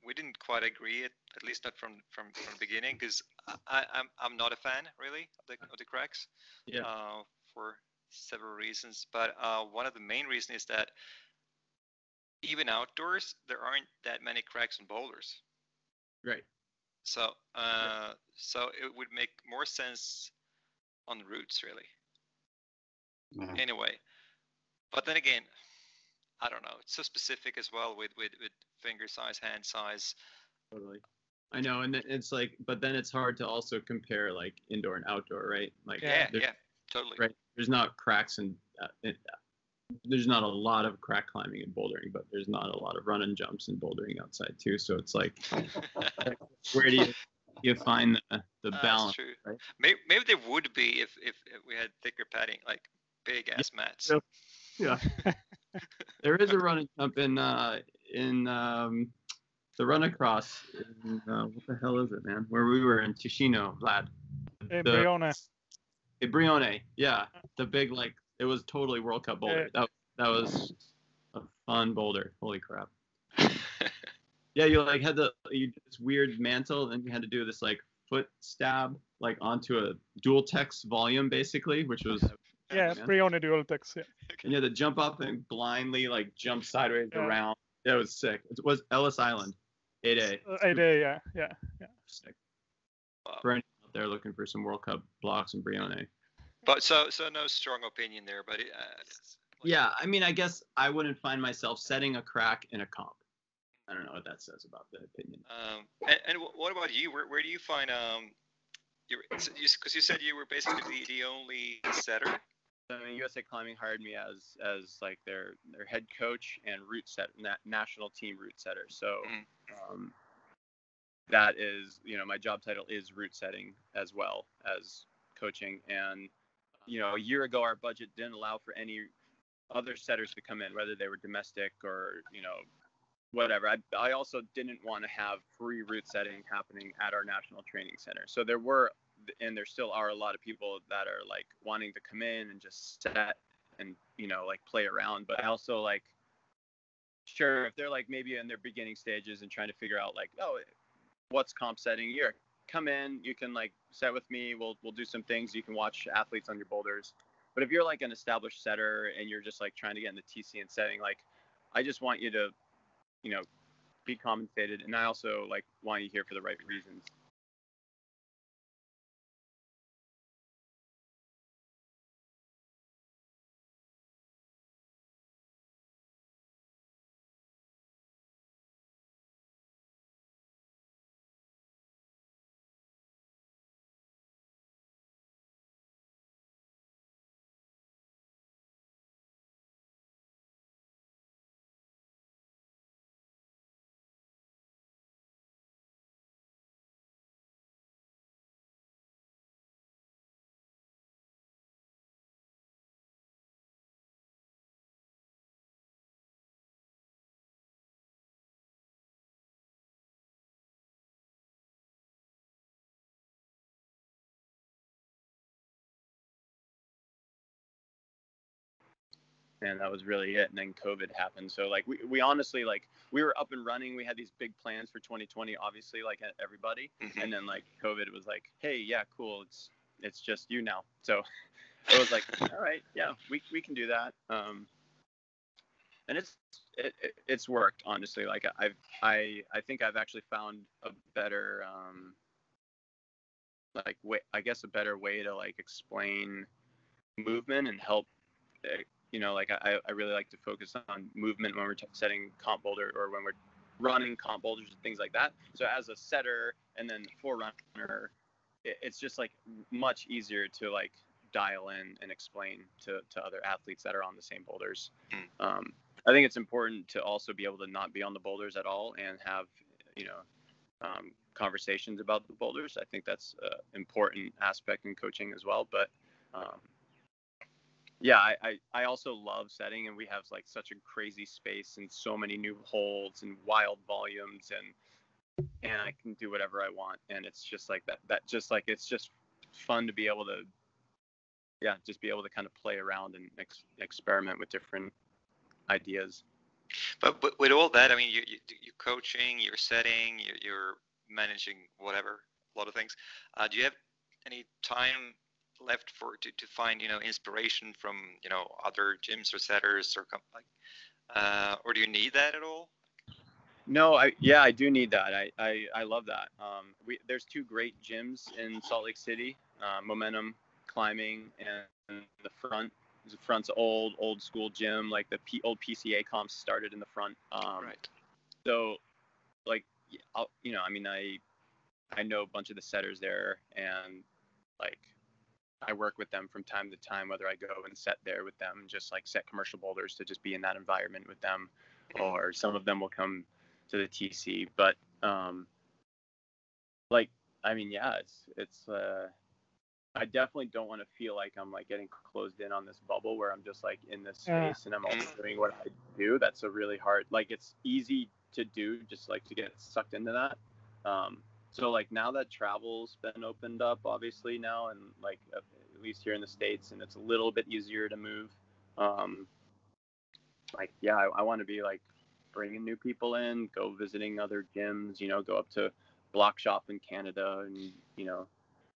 we didn't quite agree, at least not from the beginning, because I'm not a fan really of the cracks. Yeah. For several reasons, but one of the main reasons is that even outdoors there aren't that many cracks and boulders. Right. So so it would make more sense on routes really. Mm-hmm. Anyway, but then again, I don't know. It's so specific as well with finger size, hand size. Totally. I know, and it's like, but then it's hard to also compare like indoor and outdoor, right? Like yeah, totally. Right. There's not cracks and there's not a lot of crack climbing and bouldering, but there's not a lot of run and jumps and bouldering outside too. So it's like, where do you find the balance? True. Right? Maybe there would be if we had thicker padding, like big ass mats. Yeah. There is a run and jump in the run across. What the hell is it, man? Where we were in Ticino, Vlad. Brione. Yeah. The big, like, it was totally World Cup boulder. That was a fun boulder. Holy crap. Yeah, you like had this weird mantle, and you had to do this like foot stab like onto a dual text volume basically, which was Brione dual text. Yeah. And you had to jump up and blindly like jump sideways around. That was sick. It was Ellis Island, 8A. 8A, yeah. Sick. For anyone out there looking for some World Cup blocks in Brione. But so no strong opinion there, but yeah, I mean, I guess I wouldn't find myself setting a crack in a comp. I don't know what that says about the opinion. And what about you? Where do you find because you said you were basically the only setter. I mean, USA Climbing hired me as like their head coach and route set national team route setter. So that is, you know, my job title is route setting as well as coaching. And you know, a year ago our budget didn't allow for any other setters to come in, whether they were domestic or, you know, whatever. I also didn't want to have free route setting happening at our national training center. So there were, and there still are, a lot of people that are like wanting to come in and just set and, you know, like play around. But I also like, sure, if they're like maybe in their beginning stages and trying to figure out like, oh, what's comp setting here? Come in, you can like set with me. We'll do some things. You can watch athletes on your boulders. But if you're like an established setter and you're just like trying to get in the TC and setting, like I just want you to, you know, be compensated, and I also like want you here for the right reasons. and that was really it. And then COVID happened. So like we honestly, like, we were up and running. We had these big plans for 2020, obviously, like everybody. Mm-hmm. And then like COVID was like, hey, yeah, cool. It's just you now. So it was like, all right, yeah, we can do that. And it's worked, honestly. Like I think I've actually found a better like way, I guess a better way to like explain movement and help. Like I really like to focus on movement when we're setting comp boulder, or when we're running comp boulders and things like that. So as a setter and then forerunner, it's just like much easier to like dial in and explain to other athletes that are on the same boulders. I think it's important to also be able to not be on the boulders at all and have, conversations about the boulders. I think that's an important aspect in coaching as well. But yeah, I also love setting, and we have like such a crazy space and so many new holds and wild volumes, and I can do whatever I want. And it's just like that just like, it's just fun to be able to, yeah, just be able to kind of play around and experiment with different ideas. But with all that, I mean, you're coaching, you're setting, you're managing whatever, a lot of things. Do you have any time left to find inspiration from other gyms or setters or do you need that at all? No, I do need that. I love that. There's two great gyms in Salt Lake City, Momentum Climbing and the Front. The Front's old school gym, like the old PCA comps started in the Front. Right. So like, I mean, I know a bunch of the setters there, and like I work with them from time to time, whether I go and set there with them, just like set commercial boulders to just be in that environment with them, or some of them will come to the TC. But like, I mean, yeah, it's I definitely don't want to feel like I'm like getting closed in on this bubble where I'm just like in this space and I'm only doing what I do. That's a really hard, like, it's easy to do, just like to get sucked into that. So like now that travel's been opened up, obviously now, and like at least here in the States, and it's a little bit easier to move. Like, yeah, I want to be like bringing new people in, go visiting other gyms, go up to Block Shop in Canada, and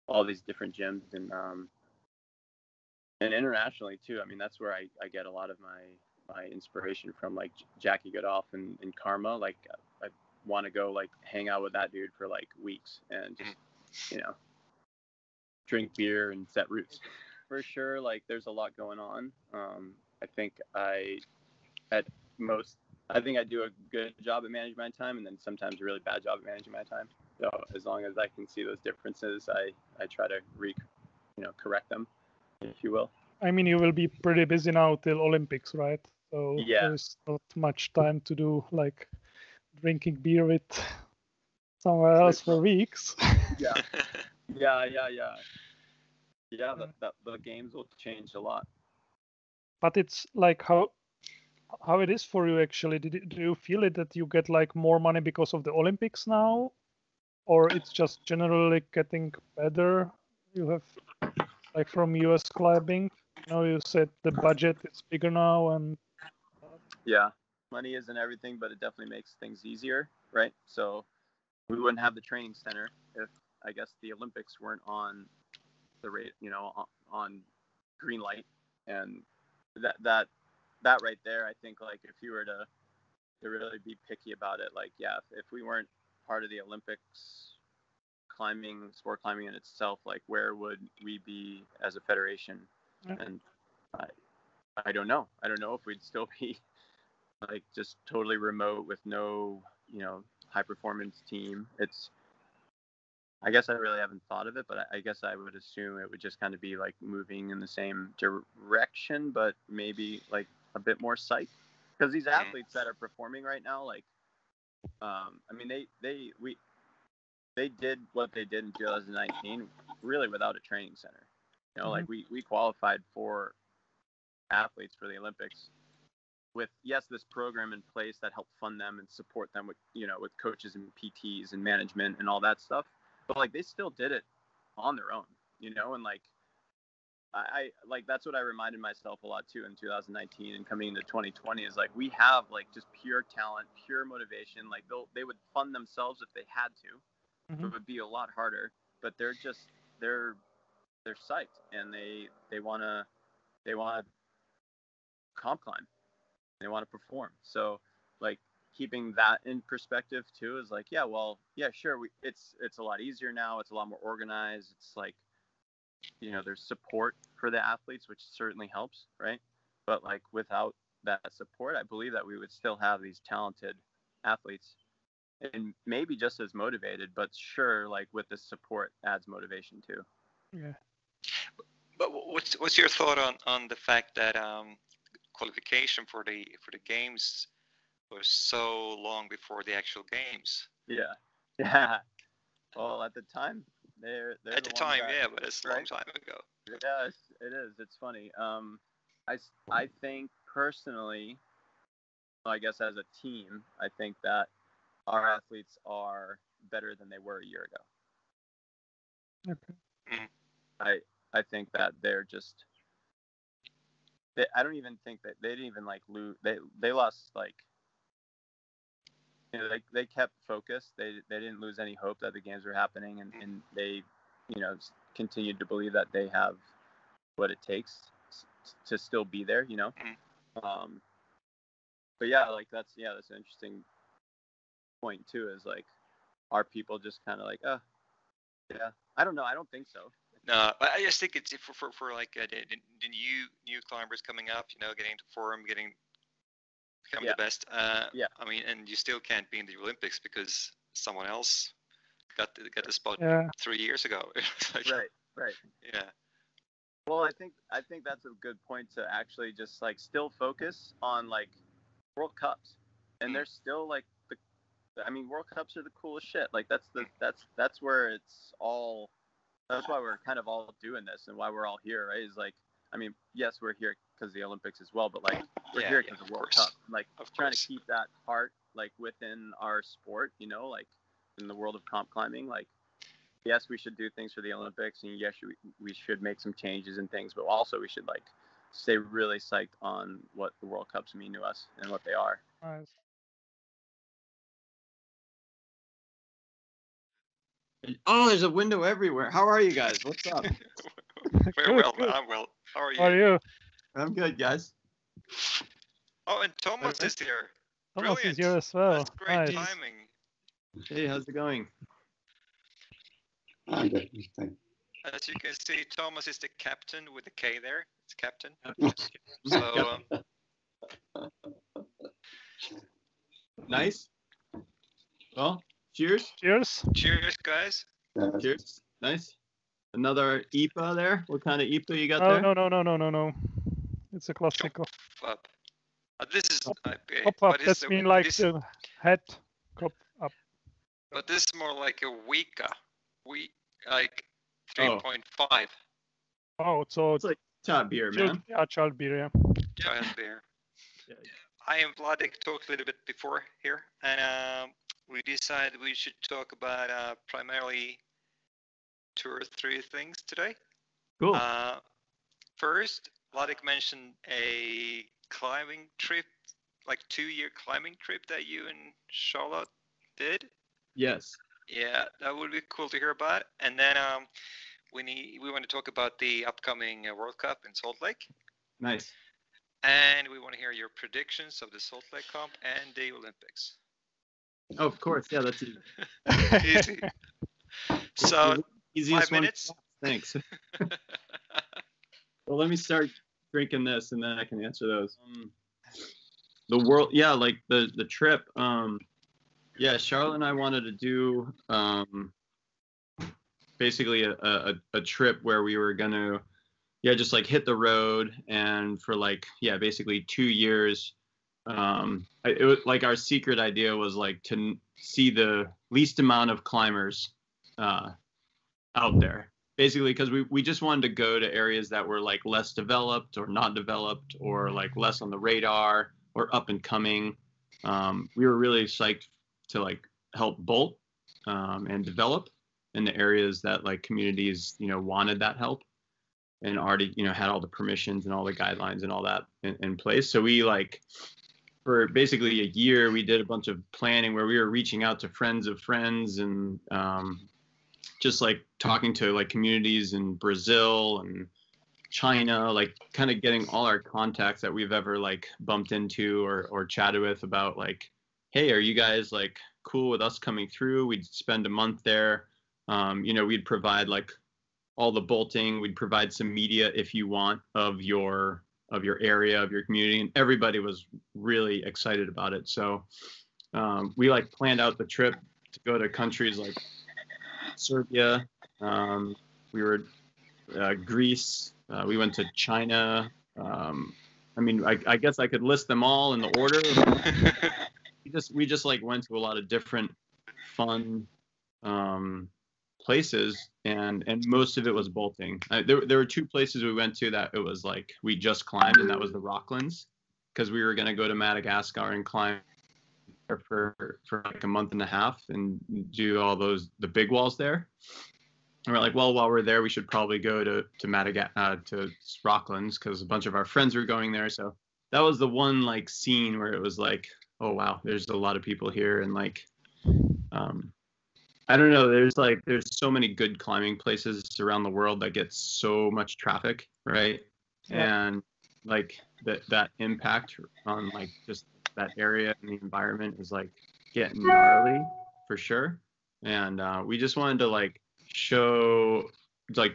all these different gyms, and internationally too. I mean, that's where I get a lot of my inspiration from, like Jackie Goodoff and Karma. Like, I want to go like hang out with that dude for like weeks and just drink beer and set routes. For sure, like there's a lot going on. I think I do a good job at managing my time, and then sometimes a really bad job at managing my time. So as long as I can see those differences, I try to correct them, if you will. I mean, you will be pretty busy now till Olympics, right? So yeah, there's not much time to do like drinking beer with somewhere else for weeks. Yeah. The games will change a lot. But it's like how it is for you actually. Do you feel it that you get like more money because of the Olympics now, or it's just generally getting better? You have like from US climbing. You said the budget is bigger now, and yeah, money isn't everything, but it definitely makes things easier, right? So we wouldn't have the training center if, I guess, the Olympics weren't on the rate, on green light. And that right there, I think, like, if you were to really be picky about it, like, yeah, if we weren't part of the Olympics, sport climbing in itself, like, where would we be as a federation? And I don't know. I don't know if we'd still be like just totally remote with no, high performance team. I guess I really haven't thought of it, but I guess I would assume it would just kind of be like moving in the same direction, but maybe like a bit more psych. Because these athletes that are performing right now, like, I mean, they did what they did in 2019 really without a training center. Like we qualified 4 athletes for the Olympics with, yes, this program in place that helped fund them and support them with, with coaches and PTs and management and all that stuff. But like they still did it on their own, and like I like that's what I reminded myself a lot too in 2019 and coming into 2020 is like we have like just pure talent, pure motivation. Like they would fund themselves if they had to. Mm-hmm. It would be a lot harder, but they're psyched and they wanna comp climb. They want to perform. So like keeping that in perspective too is like, yeah, well, yeah, sure. It's a lot easier now. It's a lot more organized. It's like, there's support for the athletes, which certainly helps, right? But like without that support, I believe that we would still have these talented athletes and maybe just as motivated, but sure, like with the support adds motivation too. Yeah. But what's your thought on the fact that qualification for the games was so long before the actual games? Yeah. Well, at the time, they're at the time, yeah, but it's a long time ago. Yeah, it is. It's funny. I think personally, well, I guess as a team, I think that our athletes are better than they were a year ago. Okay. I think that they're just. I don't even think that they didn't even like lose. They lost like. They kept focused. They didn't lose any hope that the games were happening, and they, continued to believe that they have what it takes to still be there. But yeah, like that's an interesting point too. Is like, are people just kind of like, oh, yeah, I don't know. I don't think so. No, but I just think it's for like the new climbers coming up, getting to form, becoming the best. Yeah. I mean, and you still can't be in the Olympics because someone else got the spot 3 years ago. Like, right. Yeah. Well, I think that's a good point to actually just like still focus on like World Cups, and there's still like World Cups are the coolest shit. Like that's where it's all. That's why we're kind of all doing this and why we're all here, right? Is like, yes, we're here because of the Olympics as well, but like we're here because of World Cup. Like trying to keep that part like within our sport, like in the world of comp climbing. Like, yes, we should do things for the Olympics, and yes, we should make some changes and things, but also we should like stay really psyched on what the World Cups mean to us and what they are. Nice. Oh, there's a window everywhere. How are you guys? What's up? Very well. I'm well. How are you? How are you? I'm good, guys. Oh, and Thomas is here. Thomas Brilliant. is here as well. That's great timing. Hey, how's it going? I'm good. Thanks. As you can see, Thomas is the captain with the K there. It's captain. So. Nice. Well, cheers. Cheers. Cheers, guys. Cheers. Nice. Another IPA there. What kind of IPA you got there? No. It's a classic. This is Pop up. That's mean like the head cup up. But this is more like a Wika. Like 3.5. Oh, so it's like child beer, man. Yeah, child beer, yeah. Child beer. I and Vladek talked a little bit before here, and we decided we should talk about primarily 2 or 3 things today. Cool. First, Vladek mentioned a climbing trip, like 2-year climbing trip that you and Charlotte did. Yes. Yeah, that would be cool to hear about. And then we want to talk about the upcoming World Cup in Salt Lake. Nice. And we want to hear your predictions of the Salt Lake Comp and the Olympics. Oh, of course. Yeah, that's easy. Easy. So, easiest 5 minutes. Thanks. Well, let me start drinking this, and then I can answer those. The world, yeah, like the trip. Yeah, Charlotte and I wanted to do basically a trip where we were gonna, just like hit the road, and for like, basically 2 years. It was like our secret idea was like to see the least amount of climbers out there, basically, because we just wanted to go to areas that were like less developed or not developed or like less on the radar or up and coming. We were really psyched to like help bolt and develop in the areas that like communities wanted that help. and already, had all the permissions and all the guidelines and all that in place. So we like, for basically a year, we did a bunch of planning where we were reaching out to friends of friends and just like talking to like communities in Brazil and China, like kind of getting all our contacts that we've ever like bumped into or chatted with about like, hey, are you guys like cool with us coming through? We'd spend a month there. We'd provide like all the bolting. We'd provide some media if you want of your area, of your community, and everybody was really excited about it. So we like planned out the trip to go to countries like Serbia. We were Greece. We went to China. I guess I could list them all in the order. we just like went to a lot of different fun places, and most of it was bolting. There were two places we went to that it was like we just climbed, and that was the Rocklands, because we were going to go to Madagascar and climb for like a month and a half and do all the big walls there. And we're like, well, while we're there, we should probably go to Rocklands, because a bunch of our friends were going there. So that was the one like scene where it was like, oh wow, there's a lot of people here, and like I don't know, there's so many good climbing places around the world that get so much traffic, right? Yeah. And like that impact on like just that area and the environment is like getting gnarly for sure. And we just wanted to like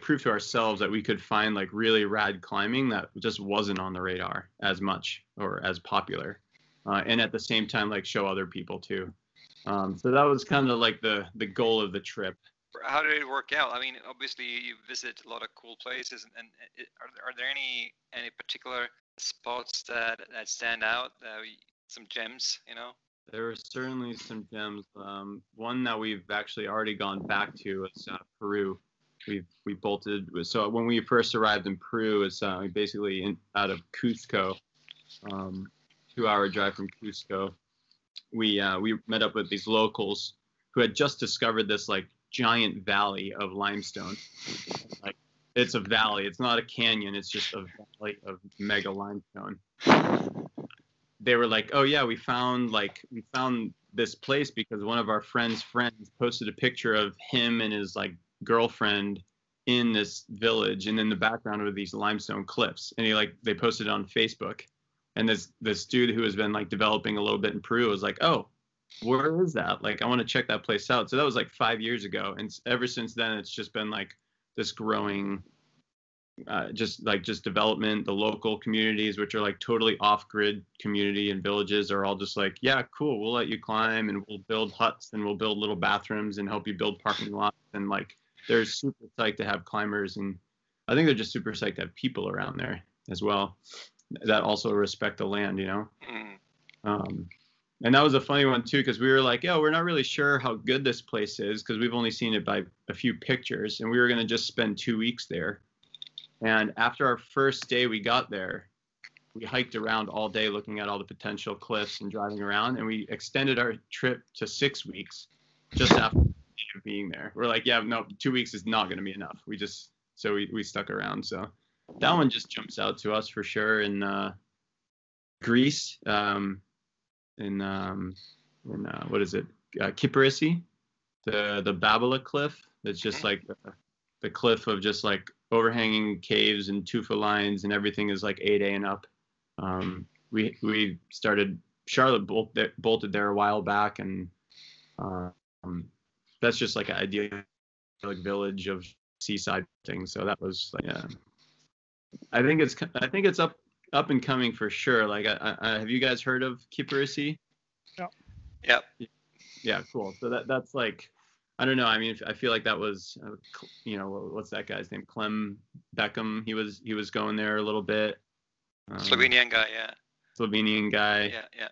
prove to ourselves that we could find like really rad climbing that just wasn't on the radar as much or as popular, and at the same time like show other people too. So that was kind of like the goal of the trip. How did it work out? I mean, obviously you visit a lot of cool places, and are there any particular spots that stand out? Some gems, There were certainly some gems. One that we've actually already gone back to is Peru. We bolted. So when we first arrived in Peru, it's basically out of Cusco, 2-hour drive from Cusco. We met up with these locals who had just discovered this like giant valley of limestone. Like it's a valley. It's not a canyon. It's just a valley of mega limestone. They were like, oh yeah, we found this place because one of our friends posted a picture of him and his like girlfriend in this village, and in the background were these limestone cliffs, and they posted it on Facebook. And this dude who has been like developing a little bit in Peru was like, oh, where is that? Like, I want to check that place out. So that was like 5 years ago, and ever since then it's just been like this growing just development. The local communities, which are like totally off-grid community and villages, are all just like, yeah, cool, we'll let you climb, and we'll build huts, and we'll build little bathrooms and help you build parking lots. And like they're super psyched to have climbers, and I think they're just super psyched to have people around there as well that also respect the land, and that was a funny one too, because we were like, we're not really sure how good this place is because we've only seen it by a few pictures, and we were going to just spend 2 weeks there. And after our first day we got there, we hiked around all day looking at all the potential cliffs and driving around, and we extended our trip to 6 weeks just after being there. We're like, 2 weeks is not going to be enough. We stuck around. So that one just jumps out to us for sure. In Greece, in what is it? Kyperisi, the Babala cliff. It's just like the cliff of just like overhanging caves and tufa lines, and everything is like 8A and up. We started, Charlotte bolted there a while back, and that's just like an ideal like village of seaside things. So that was like, I think it's up and coming for sure. Like, have you guys heard of Kyperisi? Yeah. Yep. Yeah, cool. So that's like, I don't know. I mean, I feel like that was, what's that guy's name? Clem Beckham. He was going there a little bit. Slovenian guy, yeah. Slovenian guy. Yeah.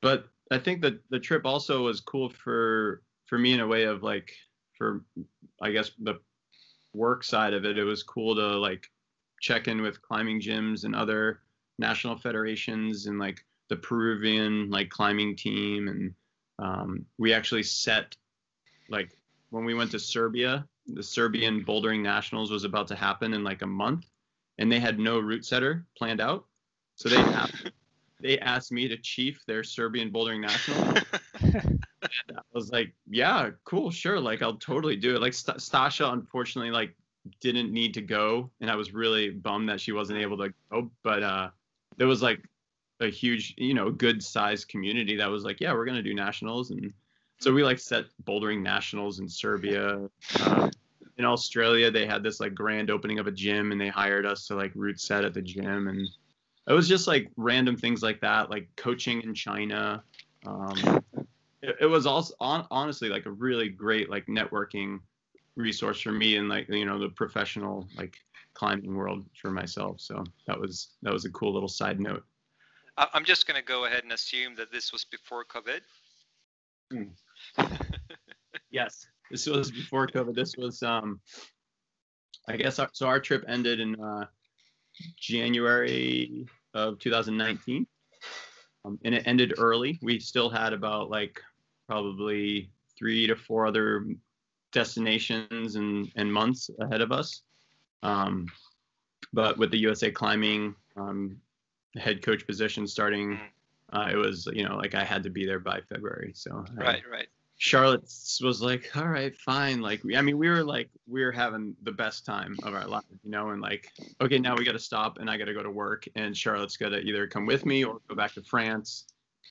But I think that the trip also was cool for me in a way of like, for I guess the work side of it. It was cool to like check in with climbing gyms and other national federations and like the Peruvian like climbing team, and we actually set, like when we went to Serbia, the Serbian bouldering nationals was about to happen in like a month, and they had no route setter planned out, so they asked me to chief their Serbian bouldering national. I was like, yeah, cool, sure, like I'll totally do it. Like Stasha unfortunately like didn't need to go, and I was really bummed that she wasn't able to go, but there was like a huge, good sized community that was like, yeah, we're gonna do nationals. And so we like set bouldering nationals in Serbia. In Australia they had this like grand opening of a gym, and they hired us to like route set at the gym, and it was just like random things like that, like coaching in China. It was also honestly like a really great like networking resource for me, and like the professional like climbing world for myself. So that was a cool little side note. I'm just going to go ahead and assume that this was before COVID. Yes, this was before COVID. This was I guess our trip ended in January of 2019, and it ended early. We still had about like probably 3 to 4 other destinations and months ahead of us. But with the USA Climbing head coach position starting, it was like I had to be there by February. So right. Charlotte was like, all right, fine. Like, we were having the best time of our lives, and like, okay, now we got to stop, and I got to go to work, and Charlotte's got to either come with me or go back to France,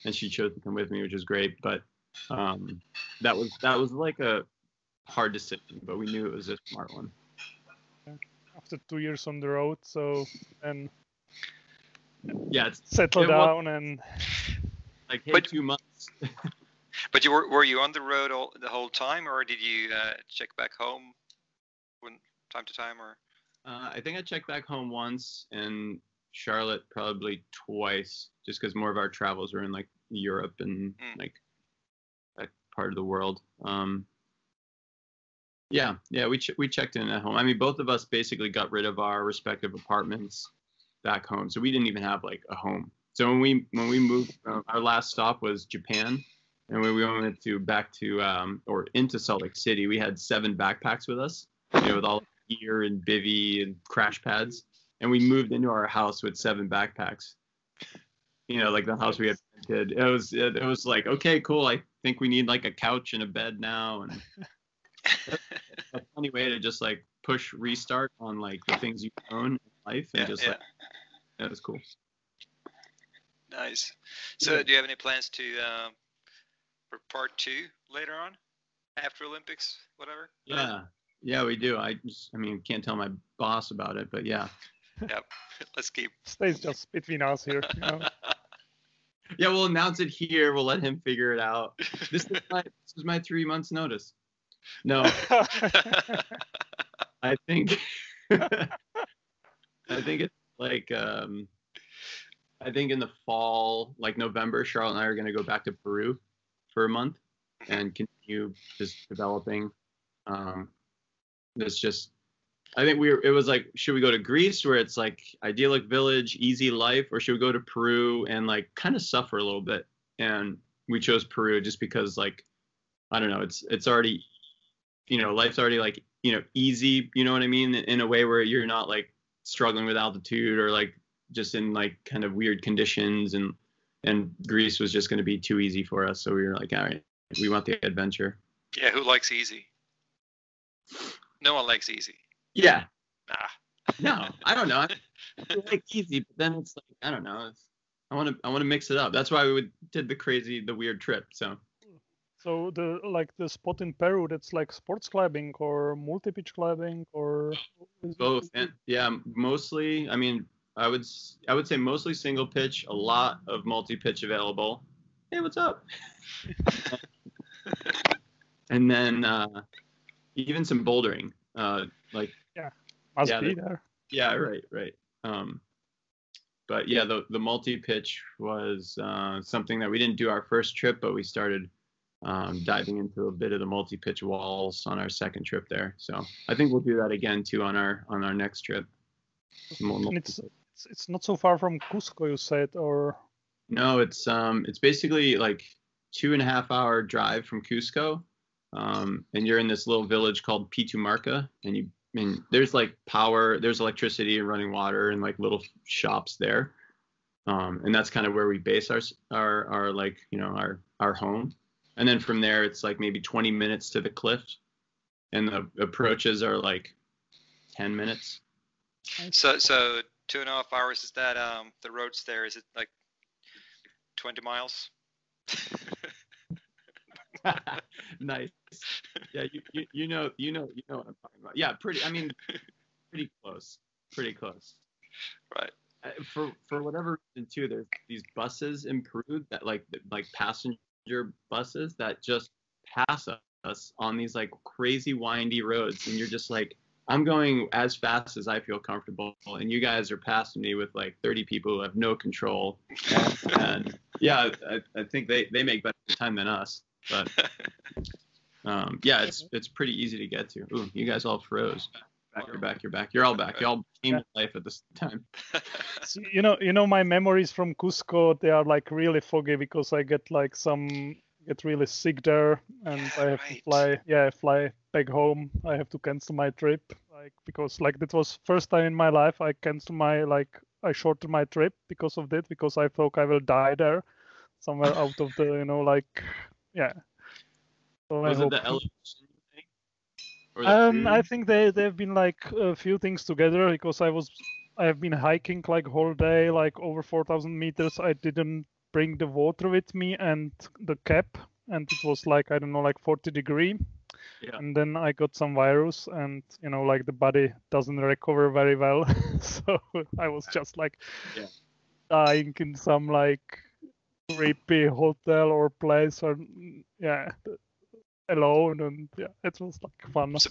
and she chose to come with me, which is great. But that was like a hard decision, but we knew it was a smart one. After 2 years on the road, so and yeah, settle down and like, hey, 2 months. But were you on the road the whole time, or did you check back home time to time, or? I think I checked back home once, and Charlotte probably twice, just because more of our travels were in like Europe and like that part of the world. Yeah, we checked in at home. I mean, both of us basically got rid of our respective apartments back home, so we didn't even have like a home. So when we moved, our last stop was Japan. And when we went back to or into Salt Lake City, we had 7 backpacks with us, with all gear and bivy and crash pads. And we moved into our house with 7 backpacks. Like the house we had rented. It was like, okay, cool. I think we need like a couch and a bed now. And a funny way to just like push restart on like the things you own in life, and like that was cool. Nice. So do you have any plans to for part 2 later on, after Olympics, whatever? Yeah, we do. I mean, can't tell my boss about it, but yeah. Yep. Let's keep. Stays just between us here. Yeah, we'll announce it here. We'll let him figure it out. This is my 3 months notice. No. I think it's like I think in the fall, like November, Charlotte and I are going to go back to Peru for a month and continue just developing. I think it was like, should we go to Greece where it's like idyllic village, easy life, or should we go to Peru and like kind of suffer a little bit? And we chose Peru just because, like, I don't know, it's already, life's already like, easy, you know what I mean? In a way where you're not like struggling with altitude or like just in like kind of weird conditions, and Greece was just going to be too easy for us. So we were like, all right, we want the adventure. Yeah, who likes easy? No one likes easy. Yeah. Nah. No, I don't know. I like easy, but then it's like, I don't know. I want to mix it up. That's why we did the weird trip. So the spot in Peru, that's like sports climbing or multi-pitch climbing or both. And yeah, mostly. I mean, I would say mostly single pitch. A lot of multi-pitch available. Hey, what's up? And then even some bouldering. Must be there. Yeah, right. But yeah, the multi-pitch was something that we didn't do our first trip, but we started diving into a bit of the multi-pitch walls on our second trip there. So I think we'll do that again too on our next trip. It's not so far from Cusco, you said, or? No, it's basically like 2.5 hour drive from Cusco. and you're in this little village called Pitumarca, and there's like power, there's electricity and running water and like little shops there. And that's kind of where we base our like, you know, our home. And then from there, it's like maybe 20 minutes to the cliff, and the approaches are like 10 minutes. So 2.5 hours, is that the roads there? Is it like 20 miles? Nice. Yeah, you know what I'm talking about. Yeah, pretty. I mean, pretty close. Pretty close. Right. For whatever reason too, there's these buses in Peru that like passenger buses that just pass us on these like crazy windy roads, and you're just like, I'm going as fast as I feel comfortable, and you guys are passing me with like 30 people who have no control. And yeah, I think they make better time than us, but yeah, it's pretty easy to get to. Ooh, you guys all froze. You're back. You're all back. Y'all came to life at the same time. So, you know, my memories from Cusco, they are like really foggy because I get really sick there, and I have to fly back home. I have to cancel my trip, like, because like that was first time in my life I shortened my trip because of that, because I thought I will die there somewhere out of the, you know, like, yeah. So was it the elevation thing? I think they've been like a few things together, because I have been hiking like whole day, like over 4,000 meters. I didn't bring the water with me and the cap, and it was like, I don't know, like 40 degree. Yeah. And then I got some virus, and you know, like the body doesn't recover very well. So I was just like dying in some like creepy hotel or place, or alone, and it was like fun. So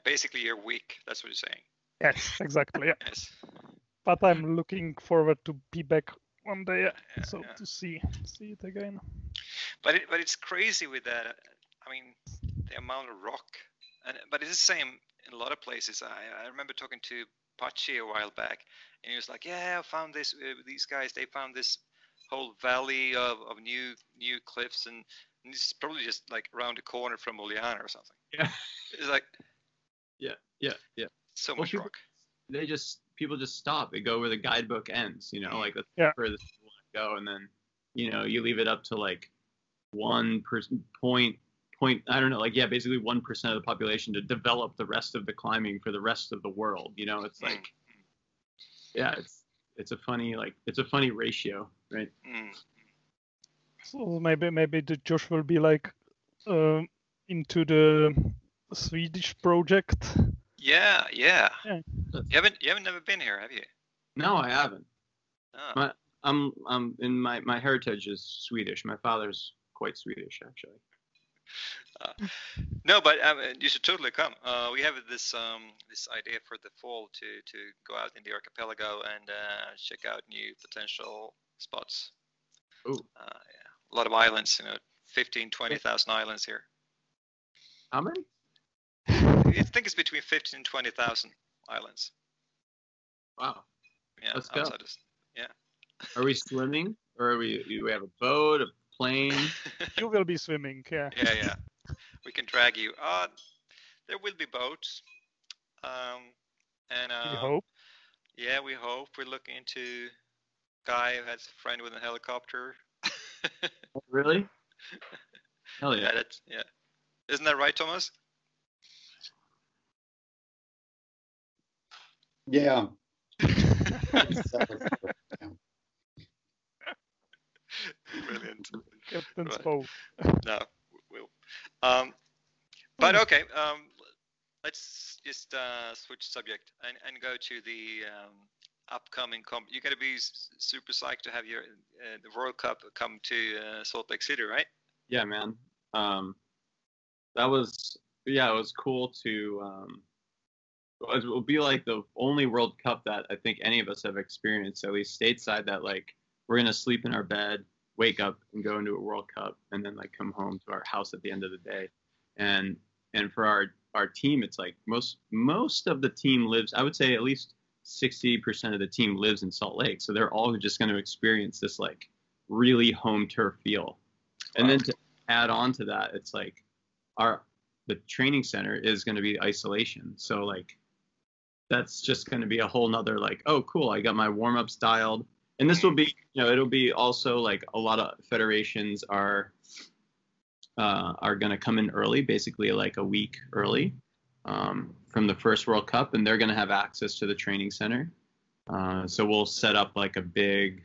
basically you're weak. That's what you're saying. Yes, exactly. Yeah. Yes. But I'm looking forward to be back one day, to see it again. But it's crazy with that. I mean, the amount of rock, but it's the same in a lot of places. I remember talking to Pachi a while back, and he was like, "Yeah, I found this. These guys, they found this whole valley of new cliffs, and it's probably just like around the corner from Juliana or something." Yeah. It's like, yeah. So much rock. People just stop. They go where the guidebook ends. You know, like that's where the people want to go, and then you know you leave it up to like 1% I don't know, like basically 1% of the population to develop the rest of the climbing for the rest of the world. You know, it's like it's a funny ratio, right? So maybe the Josh will be like into the Swedish project. Yeah. You haven't never been here, have you? No, I haven't. Oh. My heritage is Swedish. My father's quite Swedish, actually. No, but you should totally come. We have this idea for the fall to go out in the archipelago and check out new potential spots. Ooh. A lot of islands, 15,000-20,000 islands here. How many? I think it's between 15,000 and 20,000 islands. Wow. Yeah. Let's go. Yeah. Are we swimming, or do we have a boat, a plane? You will be swimming, yeah. Yeah. We can drag you. There will be boats. We hope. Yeah, we hope. We're looking into a guy who has a friend with a helicopter. Oh, really? Hell yeah. Yeah. Isn't that right, Thomas? Yeah. Brilliant. Captain's boat. No, we'll. But okay. Let's just switch subject and go to the upcoming You're gonna be super psyched to have your the World Cup come to Salt Lake City, right? Yeah, man. It was cool to. It will be like the only World Cup that I think any of us have experienced, at least stateside, that like we're gonna sleep in our bed, wake up, and go into a World Cup, and then like come home to our house at the end of the day. And for our team, it's like most of the team lives. I would say at least 60% of the team lives in Salt Lake, so they're all just going to experience this like really home turf feel. And then to add on to that, it's like the training center is going to be isolation. So like that's just going to be a whole nother like, oh cool, I got my warm-ups dialed. And this will be, it'll be also like a lot of federations are going to come in early, basically like a week early from the first World Cup, and they're going to have access to the training center. So we'll set up like a big,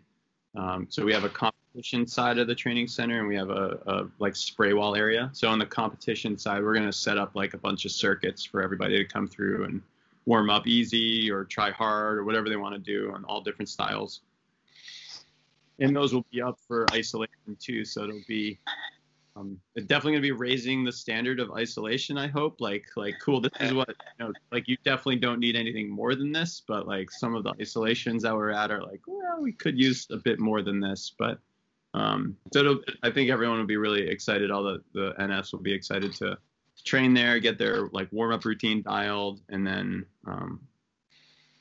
so we have a competition side of the training center, and we have a like spray wall area. So on the competition side, we're going to set up like a bunch of circuits for everybody to come through and warm up easy or try hard or whatever they want to do on all different styles. And those will be up for isolation too. So it'll be it's definitely going to be raising the standard of isolation, I hope. Like cool, this is what, like you definitely don't need anything more than this, but like some of the isolations that we're at are like, well, we could use a bit more than this. But so I think everyone will be really excited. All the NFs will be excited to train there, get their like warm-up routine dialed, and then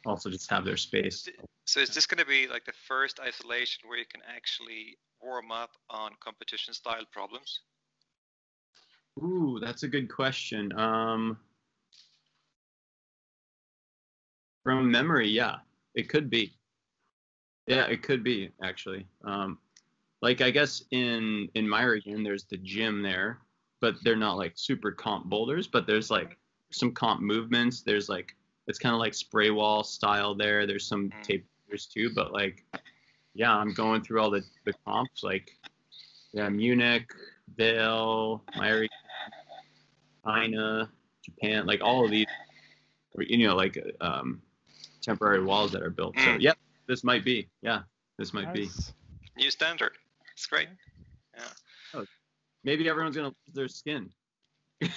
also just have their space. So is this going to be like the first isolation where you can actually warm up on competition style problems? Ooh, that's a good question. From memory, yeah, it could be. Yeah, it could be actually. Like I guess in my region, there's the gym there, but they're not like super comp boulders, but there's like some comp movements. There's like, it's kind of like spray wall style there. There's some tape boulders too, but like, yeah, I'm going through all the comps, like, yeah, Munich, Vail, my China, Japan, like all of these, like temporary walls that are built. So yeah, this might be. Yeah, this might be. New standard. It's great. Yeah. Oh, maybe everyone's gonna lose their skin. Yeah,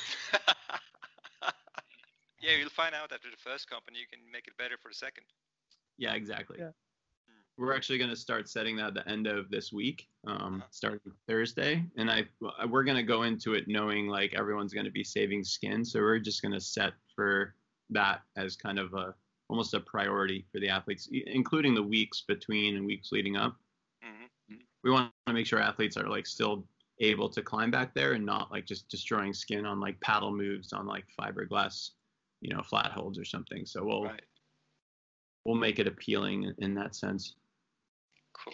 you'll find out after the first comp, and you can make it better for the second. Yeah, exactly. Yeah. We're actually going to start setting that at the end of this week, starting Thursday. And we're going to go into it knowing like everyone's going to be saving skin. So we're just going to set for that as kind of almost a priority for the athletes, including the weeks between and weeks leading up. Mm-hmm. We want to make sure athletes are like still able to climb back there and not like just destroying skin on like paddle moves on like fiberglass, flat holds or something. So we'll make it appealing in that sense. Cool.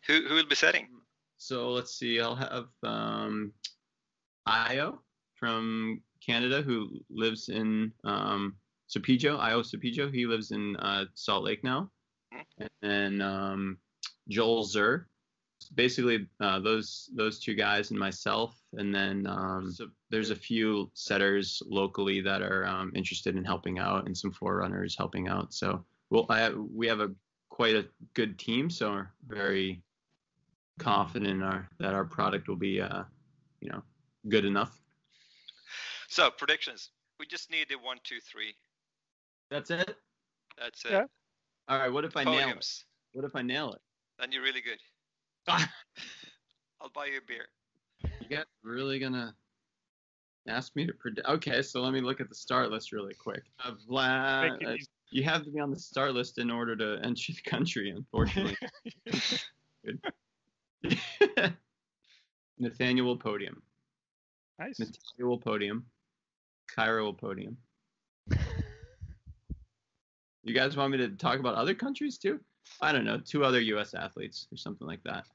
Who will be setting? So let's see. I'll have Io from Canada, who lives in Sepidjo. Io Sepidjo. He lives in Salt Lake now. And then Joel Zur. Basically, those two guys and myself. And then so there's a few setters locally that are interested in helping out, and some forerunners helping out. So we have quite a good team, so we're very confident that our product will be good enough. So predictions, we just need the 1, 2, 3. That's it. Yeah. All right, what if I nail it? What if I nail it? Then you're really good. I'll buy you a beer. You guys really gonna ask me to predict? Okay, so let me look at the start list really quick. Vlad, you have to be on the start list in order to enter the country, unfortunately. Nathaniel will podium. Nice. Nathaniel will podium. Kyra will podium. You guys want me to talk about other countries too? I don't know, 2 other U.S. athletes or something like that.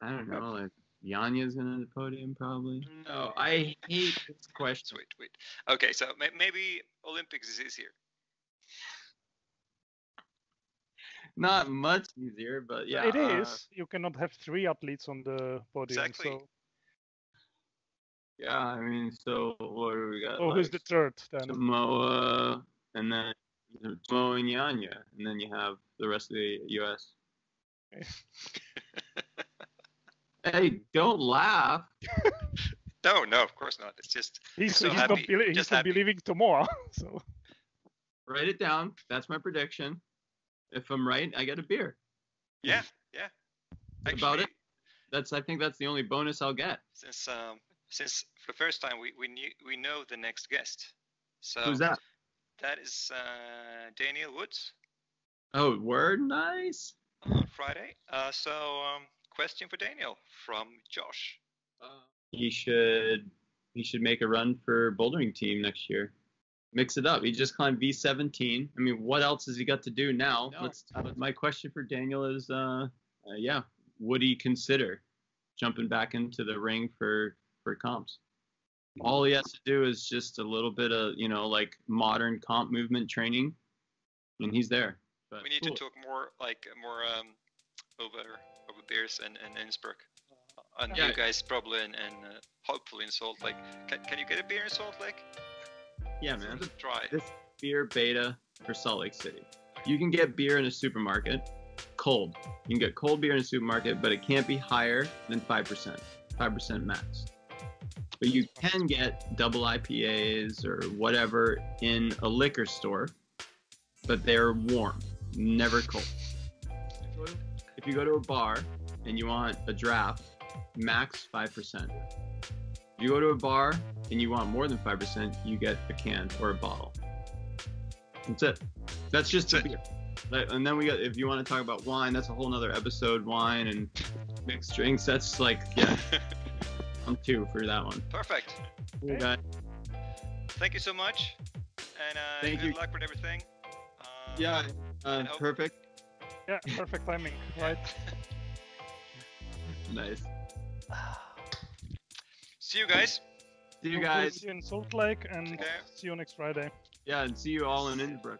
I don't know, like Yanya's gonna the podium probably. No, I hate this question. Wait. Okay, so maybe Olympics is easier. Not much easier, but yeah. It is. You cannot have 3 athletes on the podium. Exactly. So. Yeah, I mean, so what do we got? Oh, who's the third then? Samoa, and then Samoa and Yanya, and then you have the rest of the U.S. Hey, don't laugh. No, of course not. It's just he's not believing tomorrow. So write it down. That's my prediction. If I'm right, I get a beer. Yeah. Actually, about it. I think that's the only bonus I'll get. Since for the first time we know the next guest. So who's that? That is Daniel Woods. Oh, word, nice. On Friday. So question for Daniel from Josh. He should he should make a run for bouldering team next year. Mix it up. He just climbed V17. I mean, what else has he got to do now? My question for Daniel is, would he consider jumping back into the ring for comps? All he has to do is just a little bit of, like modern comp movement training, and he's there. But we need to talk more over beers and Innsbruck. And you guys probably and hopefully in Salt Lake. Can you get a beer in Salt Lake? Yeah, man. Try. This beer beta for Salt Lake City. You can get beer in a supermarket, cold. You can get cold beer in a supermarket, but it can't be higher than 5%. 5% max. But you can get double IPAs or whatever in a liquor store, but they're warm, never cold. If you go to a bar and you want a draft, max 5%. If you go to a bar and you want more than 5%, you get a can or a bottle. That's it. That's just the beer. And then if you want to talk about wine, that's a whole nother episode, wine and mixed drinks. That's I'm 2 for that one. Perfect. Okay. Thank you so much. And good luck with everything. Perfect. Yeah, perfect timing, right? Nice. See you guys. See you in Salt Lake, and see you next Friday. Yeah, and see you all in Innsbruck.